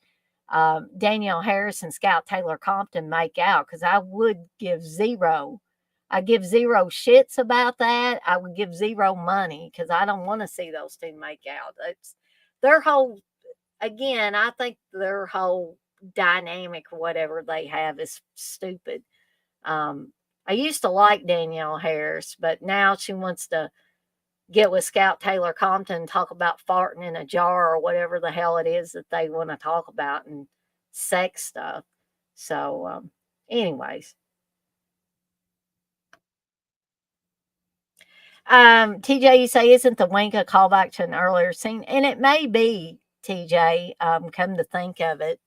Danielle Harris and Scout Taylor Compton make out? Because I would give zero. I give zero shits about that. I would give zero money because I don't want to see those two make out. It's their whole again, I think their whole dynamic or whatever they have is stupid. I used to like Danielle Harris, but now she wants to get with Scout Taylor Compton and talk about farting in a jar or whatever the hell it is that they want to talk about and sex stuff. So, anyways, TJ, you say, isn't the wink a callback to an earlier scene? And it may be, TJ, come to think of it.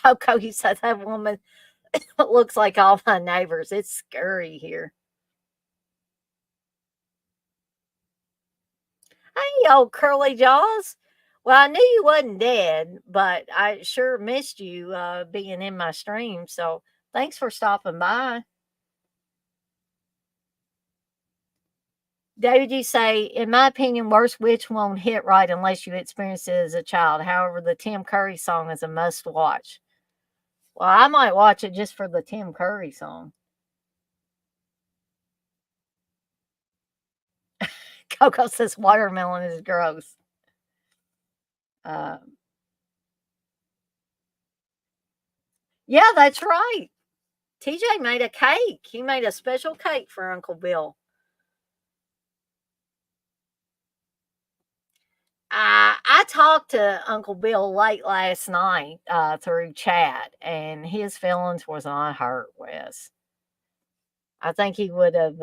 Coco, you said that woman looks like all my neighbors. It's scary here. Hey, old curly jaws. Well, I knew you wasn't dead, but I sure missed you being in my stream. So thanks for stopping by. David, you say, in my opinion, worst witch won't hit right unless you experience it as a child. However, the Tim Curry song is a must watch. Well, I might watch it just for the Tim Curry song. Coco says watermelon is gross. Uh, yeah, that's right. TJ made a cake. He made a special cake for Uncle Bill. I talked to Uncle Bill late last night through chat, and his feelings was not hurt, Wes. I think he would have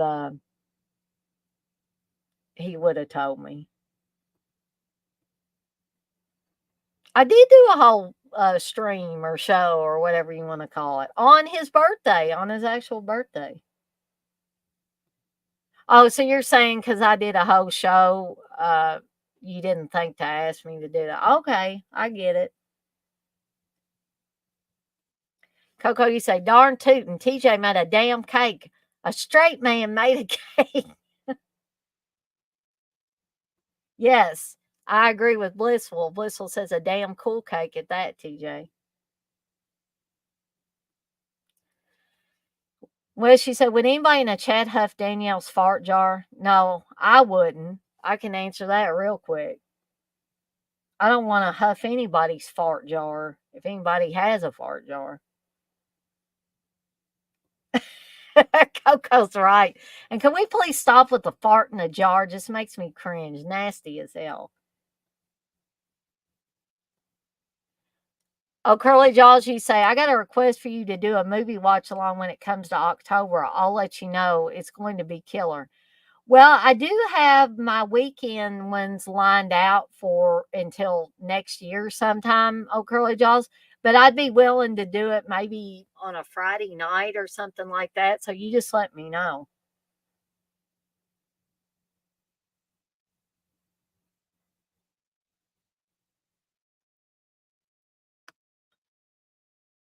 told me. I did do a whole stream or show or whatever you want to call it on his birthday, on his actual birthday. Oh, so you're saying because I did a whole show, you didn't think to ask me to do that? Okay, I get it. Coco, you say, darn tootin', TJ made a damn cake. A straight man made a cake. Yes, I agree with Blissful. Blissful says a damn cool cake at that, TJ. Well, she said, would anybody in a chat huff Danielle's fart jar? No, I wouldn't. I can answer that real quick. I don't want to huff anybody's fart jar if anybody has a fart jar. Coco's right. And can we please stop with the fart in a jar? Just makes me cringe. Nasty as hell. Oh, Curly Jaws, you say, I got a request for you to do a movie watch along when it comes to October. I'll let you know. It's going to be killer. Well, I do have my weekend ones lined out for until next year sometime, oh Curly Jaws. But I'd be willing to do it maybe on a Friday night or something like that. So you just let me know.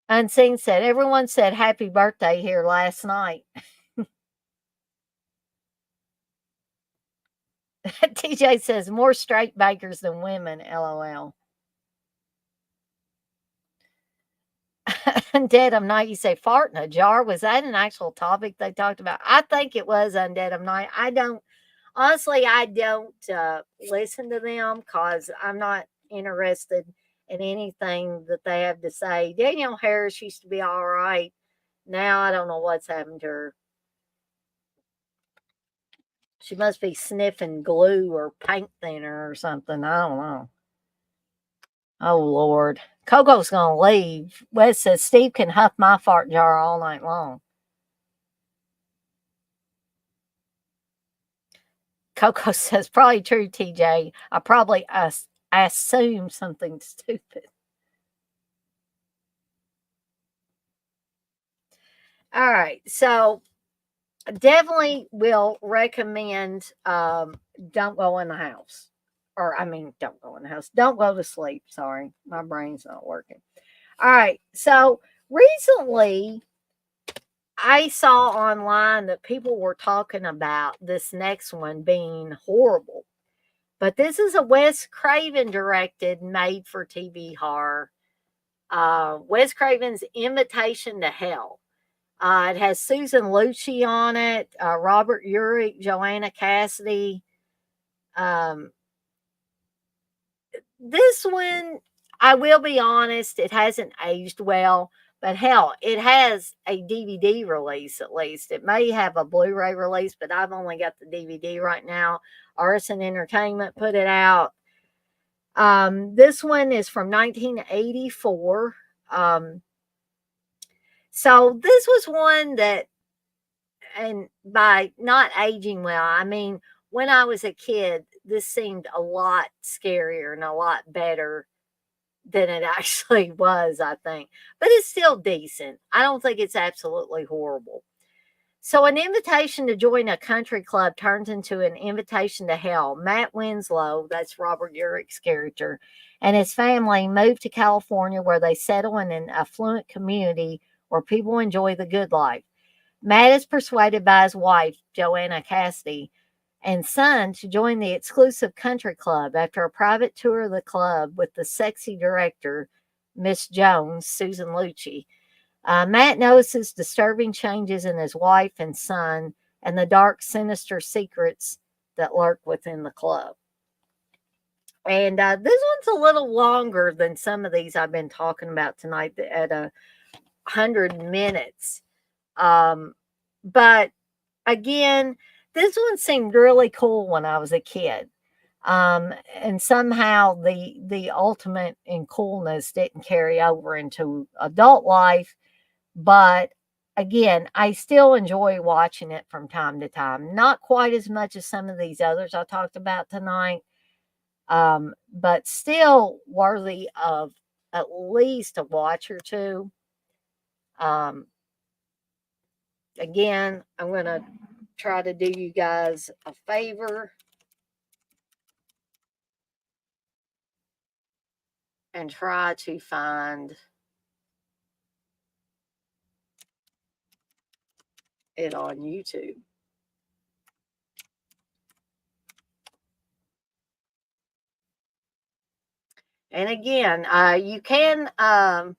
Unseen said, everyone said happy birthday here last night. TJ says, more straight bakers than women, lol. Undead of Night, you say fart in a jar. Was that an actual topic they talked about? I think it was Undead of Night. I don't, honestly, I don't listen to them because I'm not interested in anything that they have to say. Danielle Harris used to be all right. Now I don't know what's happened to her. She must be sniffing glue or paint thinner or something. I don't know. Oh, Lord. Coco's going to leave. Wes says Steve can huff my fart jar all night long. Coco says, probably true, TJ. I assume something stupid. All right. So definitely will recommend don't go in the house. Or, I mean, don't go in the house. Don't go to sleep. Sorry. My brain's not working. All right. So recently, I saw online that people were talking about this next one being horrible. But this is a Wes Craven directed, made for TV horror. Wes Craven's Invitation to Hell. It has Susan Lucci on it, Robert Urich, Joanna Cassidy. Um, this one, I will be honest, it hasn't aged well, but hell, it has a DVD release at least. It may have a Blu ray release, but I've only got the DVD right now. Artisan Entertainment put it out. This one is from 1984. Um, so this was one that, and by not aging well, I mean, when I was a kid, this seemed a lot scarier and a lot better than it actually was, I think. But it's still decent. I don't think it's absolutely horrible. So, an invitation to join a country club turns into an invitation to hell. Matt Winslow, that's Robert Urich's character, and his family move to California where they settle in an affluent community where people enjoy the good life. Matt is persuaded by his wife, Joanna Cassidy, and son to join the exclusive country club after a private tour of the club with the sexy director, Miss Jones, Susan Lucci. Matt notices disturbing changes in his wife and son and the dark, sinister secrets that lurk within the club. And this one's a little longer than some of these I've been talking about tonight at 100 minutes. But again, this one seemed really cool when I was a kid. And somehow the ultimate in coolness didn't carry over into adult life. But again, I still enjoy watching it from time to time. Not quite as much as some of these others I talked about tonight, but still worthy of at least a watch or two. Um, Again, I'm going to try to do you guys a favor and try to find it on YouTube. And again, you can, I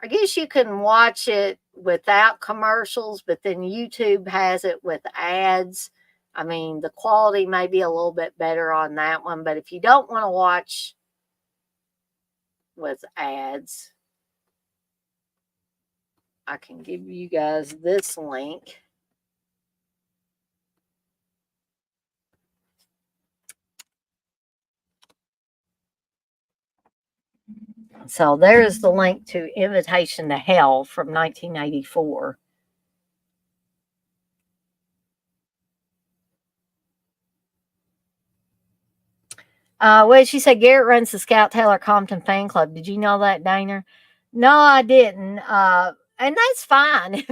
guess you can watch it without commercials, but then YouTube has it with ads. I mean, the quality may be a little bit better on that one, but if you don't want to watch with ads, I can give you guys this link. So there's the link to Invitation to Hell from 1984. Well, she said Garrett runs the Scout Taylor Compton fan club. Did you know that, Dana? No, I didn't. And that's fine.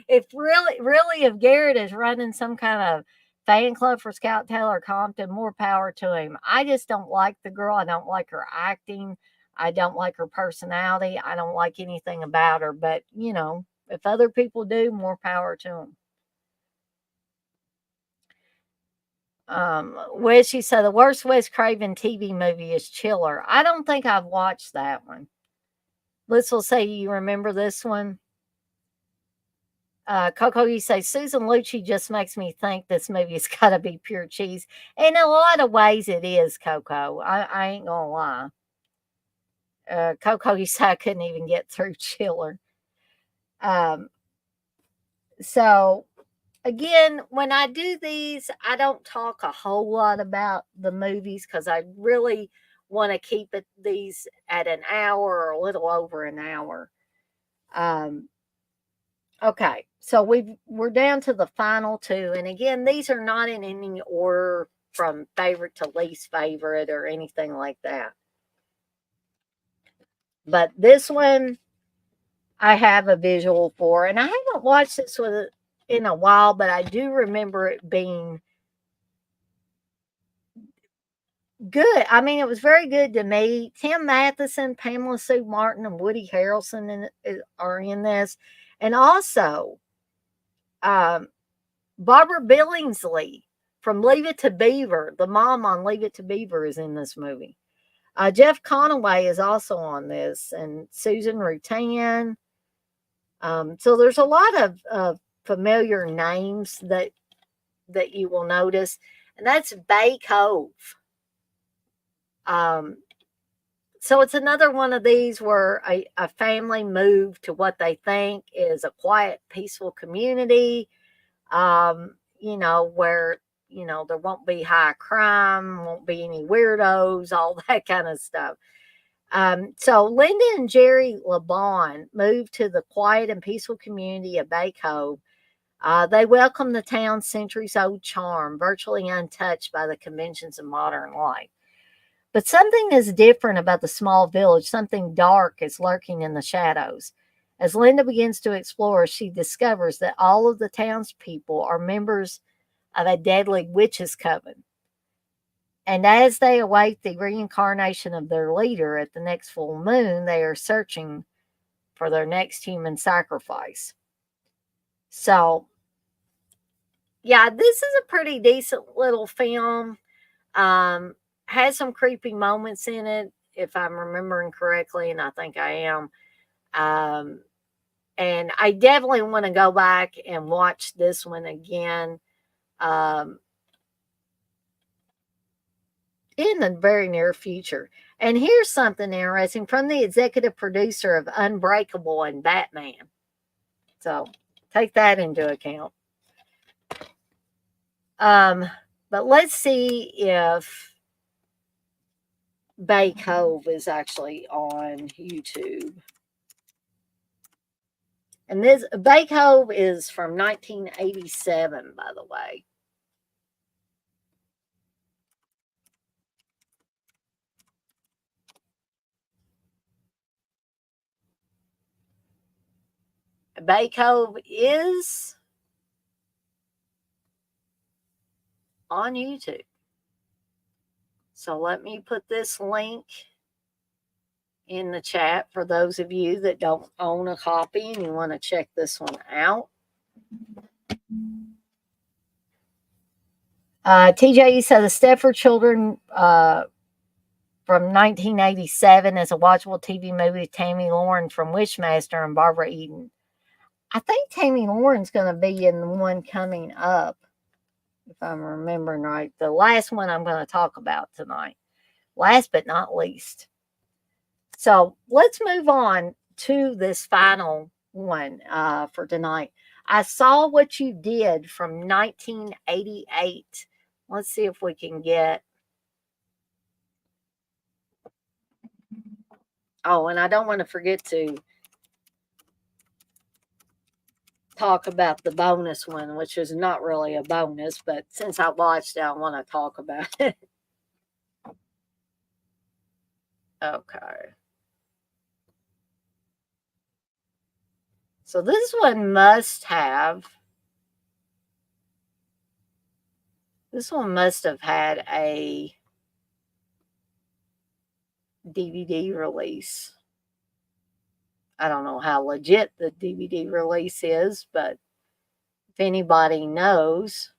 If really, if Garrett is running some kind of fan club for Scout Taylor Compton, more power to him. I just don't like the girl. I don't like her acting. I don't like her personality. I don't like anything about her. But, if other people do, more power to them. Wes, she said the worst Wes Craven TV movie is Chiller. I don't think I've watched that one. Liz will say you remember this one. Coco, you say Susan Lucci just makes me think this movie's got to be pure cheese. In a lot of ways, it is, Coco. I ain't gonna lie. Coco, you say I couldn't even get through Chiller. Um, so again, when I do these, I don't talk a whole lot about the movies because I really want to keep these at an hour or a little over an hour. Okay, so we're down to the final two, and again, these are not in any order from favorite to least favorite or anything like that. But this one I have a visual for, and I haven't watched this with in a while, but I do remember it being good. I mean, it was very good to me. Tim Matheson, Pamela Sue Martin, and Woody Harrelson are in this, and also Barbara Billingsley from Leave It to Beaver, the mom on Leave It to Beaver, is in this movie. Jeff Conaway is also on this, and Susan Rutan. So there's a lot of familiar names that you will notice, and that's Bay Cove. So it's another one of these where a family moved to what they think is a quiet, peaceful community, where, there won't be high crime, won't be any weirdos, all that kind of stuff. So Linda and Jerry LeBon moved to the quiet and peaceful community of Bay Cove. They welcome the town's centuries-old charm, virtually untouched by the conventions of modern life. But something is different about the small village. Something dark is lurking in the shadows. As Linda begins to explore, she discovers that all of the townspeople are members of a deadly witches' coven. And as they await the reincarnation of their leader at the next full moon, they are searching for their next human sacrifice. So, yeah, this is a pretty decent little film. Has some creepy moments in it, if I'm remembering correctly, and I think I am. And I definitely want to go back and watch this one again in the very near future. And here's something interesting from the executive producer of Unbreakable and Batman. So take that into account. But let's see if Bay Cove is actually on YouTube. And this Bay Cove is from 1987, by the way. Bay Cove is on YouTube. So let me put this link in the chat for those of you that don't own a copy and you want to check this one out. TJ said the Stepford Children from 1987 is a watchable TV movie with Tammy Lauren from Wishmaster and Barbara Eden. I think Tammy Lauren's going to be in the one coming up, if I'm remembering right. The last one I'm going to talk about tonight. Last but not least. So let's move on to this final one for tonight. I Saw What You Did from 1988. Let's see if we can get. Oh, and I don't want to forget to talk about the bonus one, which is not really a bonus, but since I watched it, I want to talk about it. Okay. So this one must have, this one must have had a DVD release. I don't know how legit the DVD release is, but if anybody knows,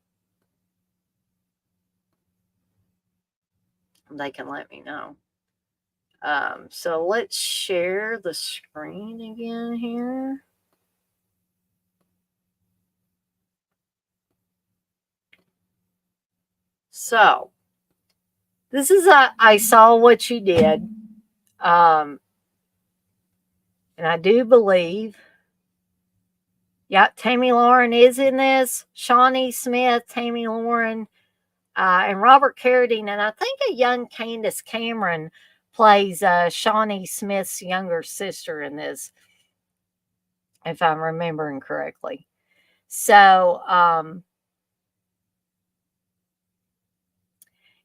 they can let me know. So let's share the screen again here. So this is I saw what you did. And I do believe, yeah, Tammy Lauren is in this. Shawnee Smith, Tammy Lauren, and Robert Carradine, and I think a young Candace Cameron plays Shawnee Smith's younger sister in this, if I'm remembering correctly. So,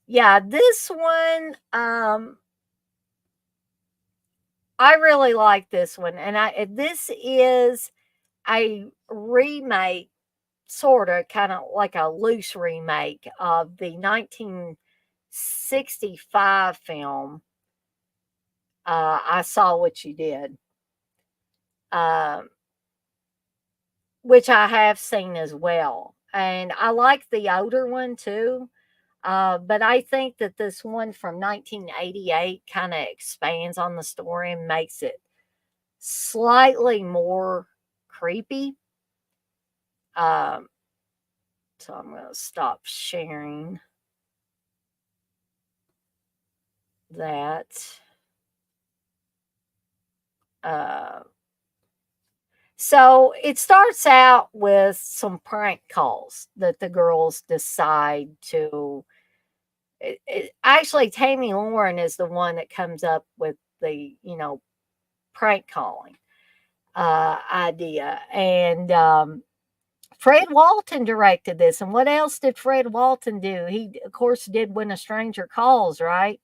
yeah, this one, I really like this one, and this is a remake, sort of, kind of like a loose remake of the 1965 film. I Saw What You Did, um, which I have seen as well, and I like the older one too. But I think that this one from 1988 kind of expands on the story and makes it slightly more creepy. Um, so I'm going to stop sharing that. Uh, so it starts out with some prank calls that the girls decide to. Actually, Tammy Lauren is the one that comes up with the, prank calling idea. And Fred Walton directed this. And what else did Fred Walton do? He, of course, did When a Stranger Calls, right?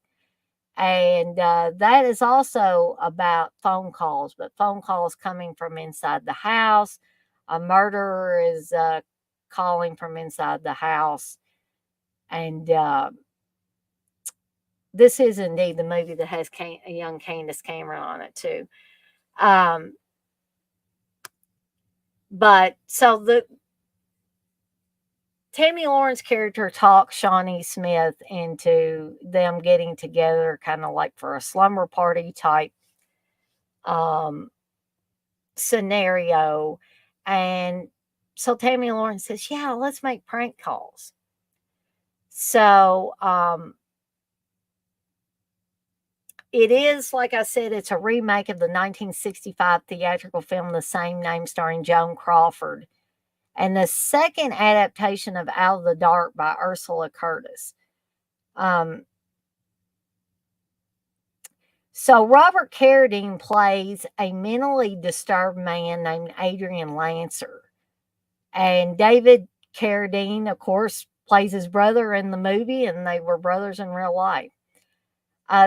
And that is also about phone calls, but phone calls coming from inside the house. A murderer is calling from inside the house. And this is indeed the movie that has a young Candace Cameron on it, too. Um, but so the Tammy Lauren's character talks Shawnee Smith into them getting together, kind of like for a slumber party type um, scenario. And so Tammy Lauren says, "Yeah, let's make prank calls." So it is, like I said, it's a remake of the 1965 theatrical film, the same name, starring Joan Crawford, and the second adaptation of Out of the Dark by Ursula Curtis. Um, so Robert Carradine plays a mentally disturbed man named Adrian Lancer. And David Carradine, of course, plays his brother in the movie, and they were brothers in real life.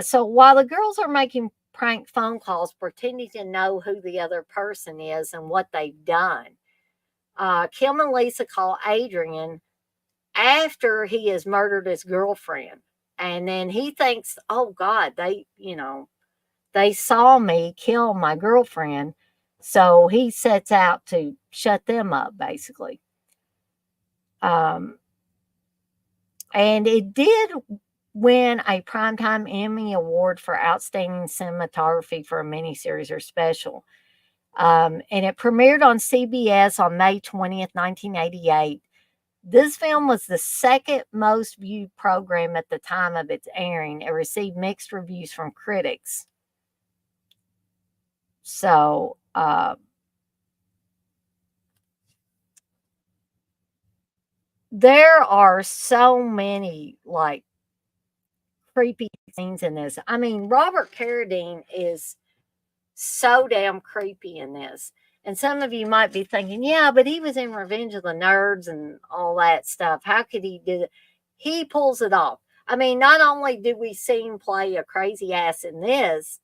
So while the girls are making prank phone calls, pretending to know who the other person is and what they've done, Kim and Lisa call Adrian after he has murdered his girlfriend. And then he thinks, oh God, they saw me kill my girlfriend. So he sets out to shut them up, basically. Um, and it did win a Primetime Emmy Award for Outstanding Cinematography for a miniseries or special. And it premiered on CBS on May 20th, 1988. This film was the second most viewed program at the time of its airing. It received mixed reviews from critics. So, there are so many, like, creepy scenes in this. I mean, Robert Carradine is so damn creepy in this. And some of you might be thinking, yeah, but he was in Revenge of the Nerds and all that stuff. How could he do it? He pulls it off. I mean, not only do we see him play a crazy ass in this,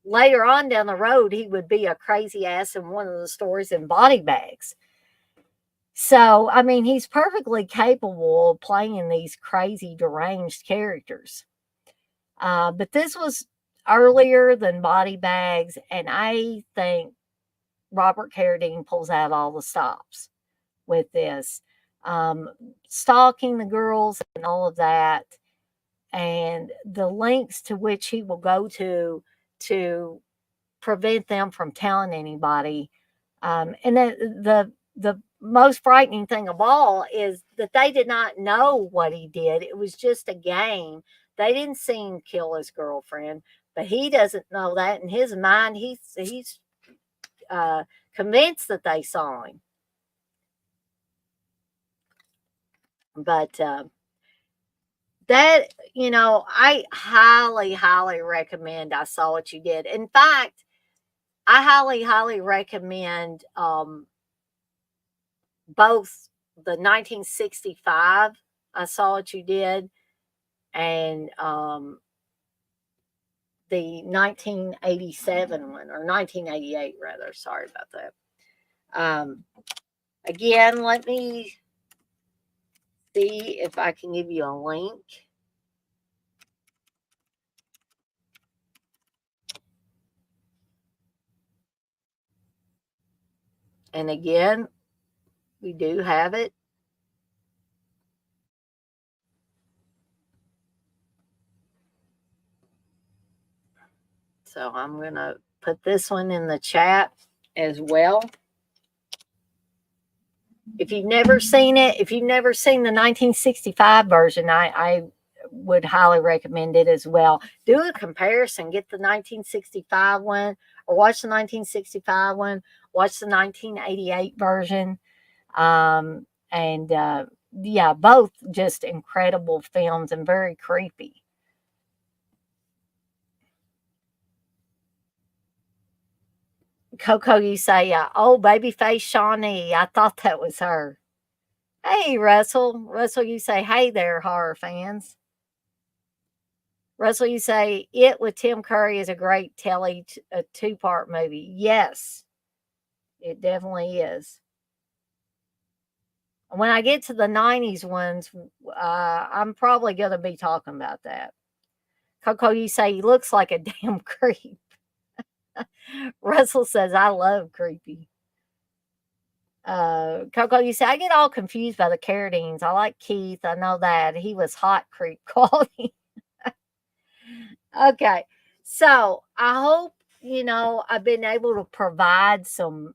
later on down the road, he would be a crazy ass in one of the stories in Body Bags. So, I mean, he's perfectly capable of playing these crazy, deranged characters. But this was earlier than Body Bags, and I think Robert Carradine pulls out all the stops with this. Stalking the girls and all of that, and the lengths to which he will go to prevent them from telling anybody. And the most frightening thing of all is that they did not know what he did. It was just a game. They didn't see him kill his girlfriend, but he doesn't know that. In his mind, he's convinced that they saw him. But that, I highly, highly recommend I Saw What You Did. In fact, I highly, highly recommend both the 1965 I Saw What You Did and the 1987 one, or 1988 rather. Sorry about that. Again, let me see if I can give you a link. And again, we do have it. So I'm going to put this one in the chat as well. If you've never seen it, if you've never seen the 1965 version, I would highly recommend it as well. Do a comparison. Get the 1965 one or watch the 1965 one. Watch the 1988 version. Yeah, both just incredible films and very creepy. Coco, you say, oh, babyface Shawnee. I thought that was her. Hey, Russell. Russell, you say, hey there, horror fans. Russell, you say, It with Tim Curry is a great a two-part movie. Yes, it definitely is. When I get to the 90s ones, I'm probably going to be talking about that. Coco, you say, he looks like a damn creep. Russell says, I love creepy. Coco, you say, I get all confused by the Carradines. I like Keith. I know that. He was hot creep quality. Okay. So I hope, I've been able to provide some,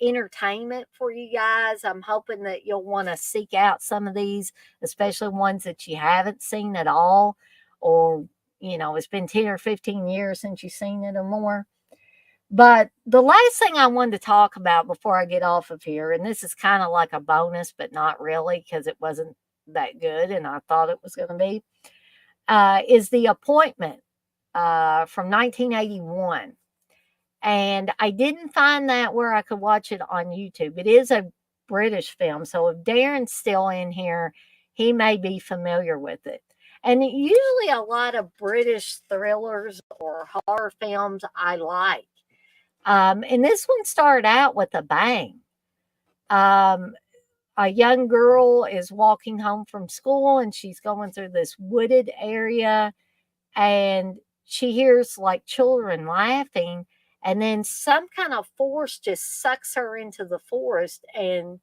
entertainment for you guys. I'm hoping that you'll want to seek out some of these, especially ones that you haven't seen at all, or, it's been 10 or 15 years since you've seen it or more. But the last thing I wanted to talk about before I get off of here, and this is kind of like a bonus, but not really because it wasn't that good and I thought it was going to be, is The Appointment from 1981. And I didn't find that where I could watch it on YouTube. It is a British film. So if Darren's still in here, he may be familiar with it. And usually a lot of British thrillers or horror films I like. And this one started out with a bang. A young girl is walking home from school and she's going through this wooded area and she hears like children laughing, and then some kind of force just sucks her into the forest and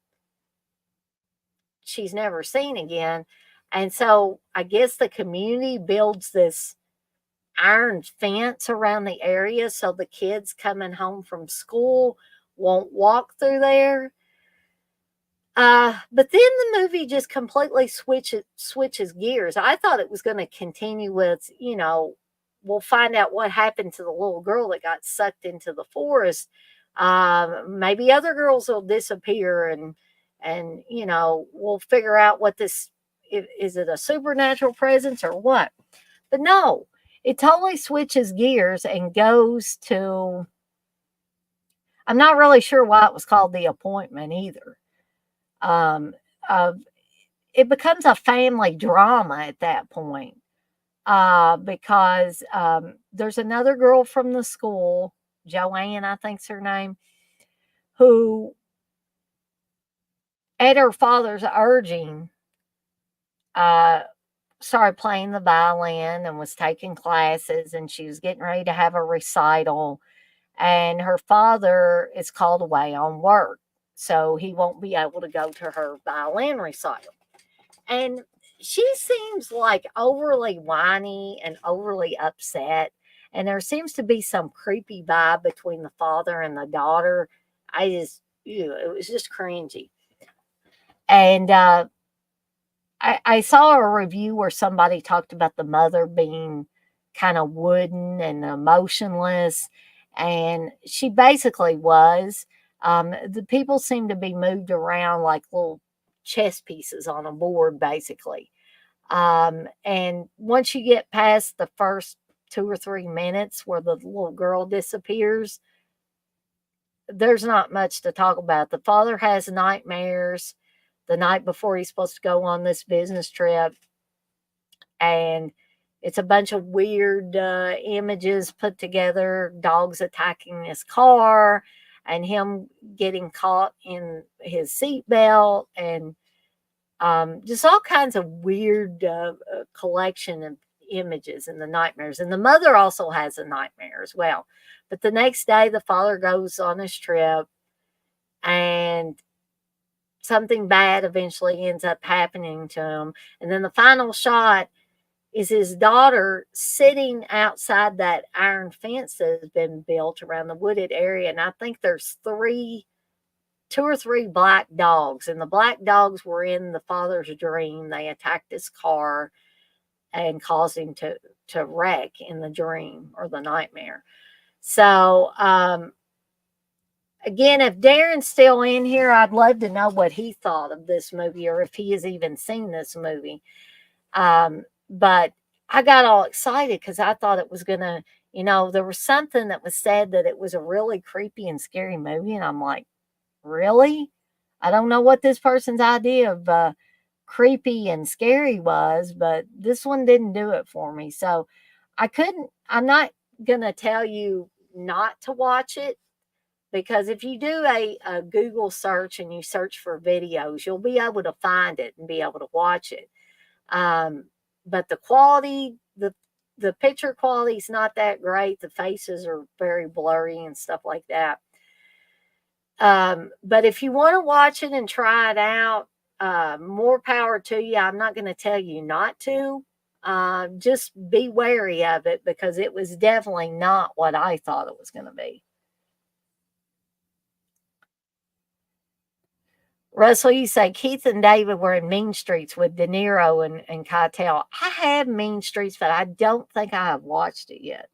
she's never seen again. And so I guess the community builds this iron fence around the area so the kids coming home from school won't walk through there. But then the movie just completely switches gears. I thought it was going to continue with, we'll find out what happened to the little girl that got sucked into the forest. Maybe other girls will disappear and we'll figure out what this is. It a supernatural presence or what? But no, it totally switches gears and goes to, I'm not really sure why it was called The Appointment either. Um, uh, it becomes a family drama at that point, because there's another girl from the school, Joanne, I think's her name, who, at her father's urging, uh, started playing the violin and was taking classes, and she was getting ready to have a recital. And her father is called away on work, so he won't be able to go to her violin recital. And she seems like overly whiny and overly upset. And there seems to be some creepy vibe between the father and the daughter. It was just cringy. And I saw a review where somebody talked about the mother being kind of wooden and emotionless, and she basically was. The people seem to be moved around like little chess pieces on a board, basically. And once you get past the first 2 or 3 minutes where the little girl disappears, there's not much to talk about. The father has nightmares the night before he's supposed to go on this business trip, and it's a bunch of weird images put together, dogs attacking his car and him getting caught in his seatbelt, and just all kinds of weird collection of images and the nightmares. And the mother also has a nightmare as well. But the next day, the father goes on his trip, and something bad eventually ends up happening to him. And then the final shot is his daughter sitting outside that iron fence that has been built around the wooded area. And I think there's 2 or 3 black dogs, and the black dogs were in the father's dream. They attacked his car and caused him to wreck in the dream or the nightmare. So, again, if Darren's still in here, I'd love to know what he thought of this movie, or if he has even seen this movie. But I got all excited because I thought it was gonna, there was something that was said that it was a really creepy and scary movie, and I'm like, really? I don't know what this person's idea of creepy and scary was, but this one didn't do it for me. So I'm not gonna tell you not to watch it, because if you do a Google search and you search for videos, you'll be able to find it and be able to watch it. But the quality, the picture quality is not that great. The faces are very blurry and stuff like that. But if you want to watch it and try it out, more power to you. I'm not going to tell you not to. Just be wary of it, because it was definitely not what I thought it was going to be. Russell, you say Keith and David were in Mean Streets with De Niro and Keitel. I have Mean Streets, but I don't think I have watched it yet.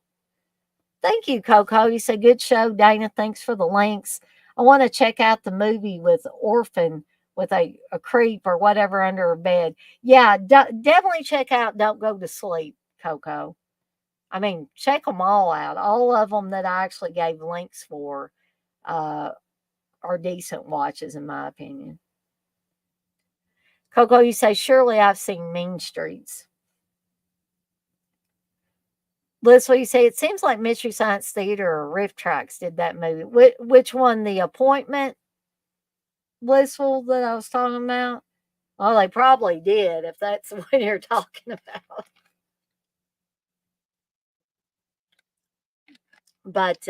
Thank you, Coco. You say good show, Dana. Thanks for the links. I want to check out the movie with Orphan with a creep or whatever under her bed. Yeah, definitely check out Don't Go to Sleep, Coco. I mean, check them all out. All of them that I actually gave links for are decent watches, in my opinion. Coco, you say, surely I've seen Mean Streets. Liz, what you say? It seems like Mystery Science Theater or Riff Tracks did that movie. Which one? The Appointment, Blissful, that I was talking about? Well, they probably did, if that's what you're talking about. But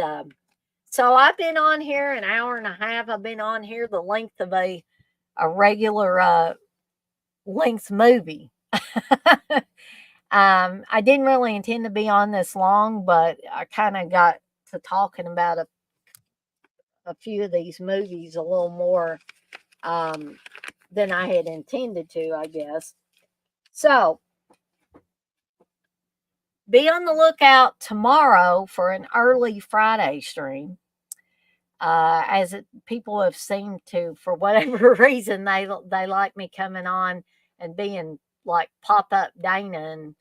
so I've been on here an hour and a half. I've been on here the length of a regular length movie. I didn't really intend to be on this long, but I kind of got to talking about a few of these movies a little more than I had intended to, I guess. So be on the lookout tomorrow for an early Friday stream. People have seemed to, for whatever reason, they like me coming on and being like pop up Dana and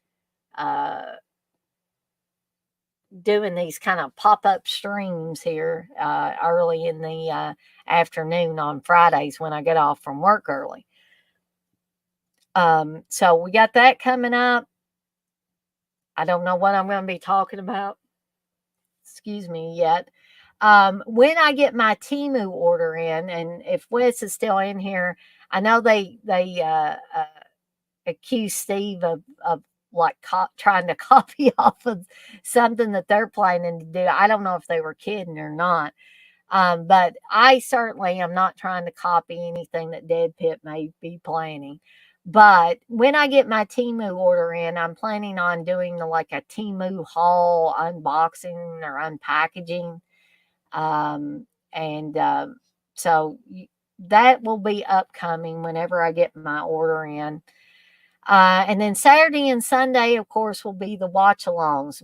doing these kind of pop-up streams here early in the afternoon on Fridays when I get off from work early. So we got that coming up. I don't know what I'm going to be talking about. Excuse me yet. When I get my Temu order in, and if Wes is still in here, I know they accuse Steve of like trying to copy off of something that they're planning to do. I don't know if they were kidding or not. But I certainly am not trying to copy anything that Dead Pit may be planning. But when I get my Temu order in, I'm planning on doing like a Temu haul unboxing or unpackaging. And so that will be upcoming whenever I get my order in. And then Saturday and Sunday, of course, will be the watch alongs.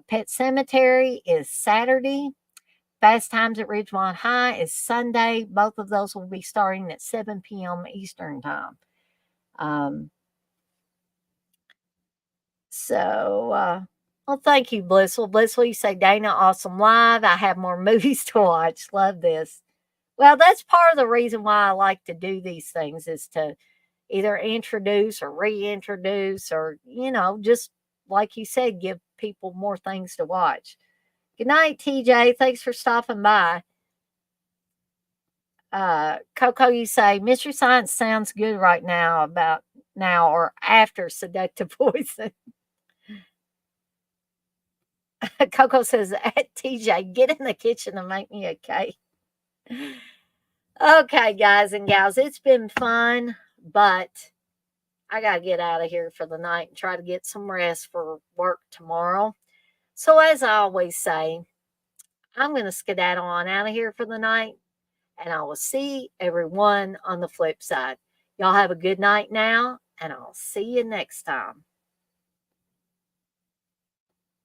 Pet Cemetery is Saturday. Fast Times at Ridgemont High is Sunday. Both of those will be starting at 7 p.m. Eastern Time. Well, thank you, Blissful. Blissful, you say, Dana, awesome live. I have more movies to watch. Love this. Well, that's part of the reason why I like to do these things is to either introduce or reintroduce or, just like you said, give people more things to watch. Good night, TJ. Thanks for stopping by. Coco, you say Mystery Science sounds good right now about now or after Seductive Poison. Coco says, TJ, get in the kitchen and make me a cake. Okay, guys and gals, it's been fun, but I got to get out of here for the night and try to get some rest for work tomorrow. So, as I always say, I'm going to skedaddle on out of here for the night, and I will see everyone on the flip side. Y'all have a good night now, and I'll see you next time.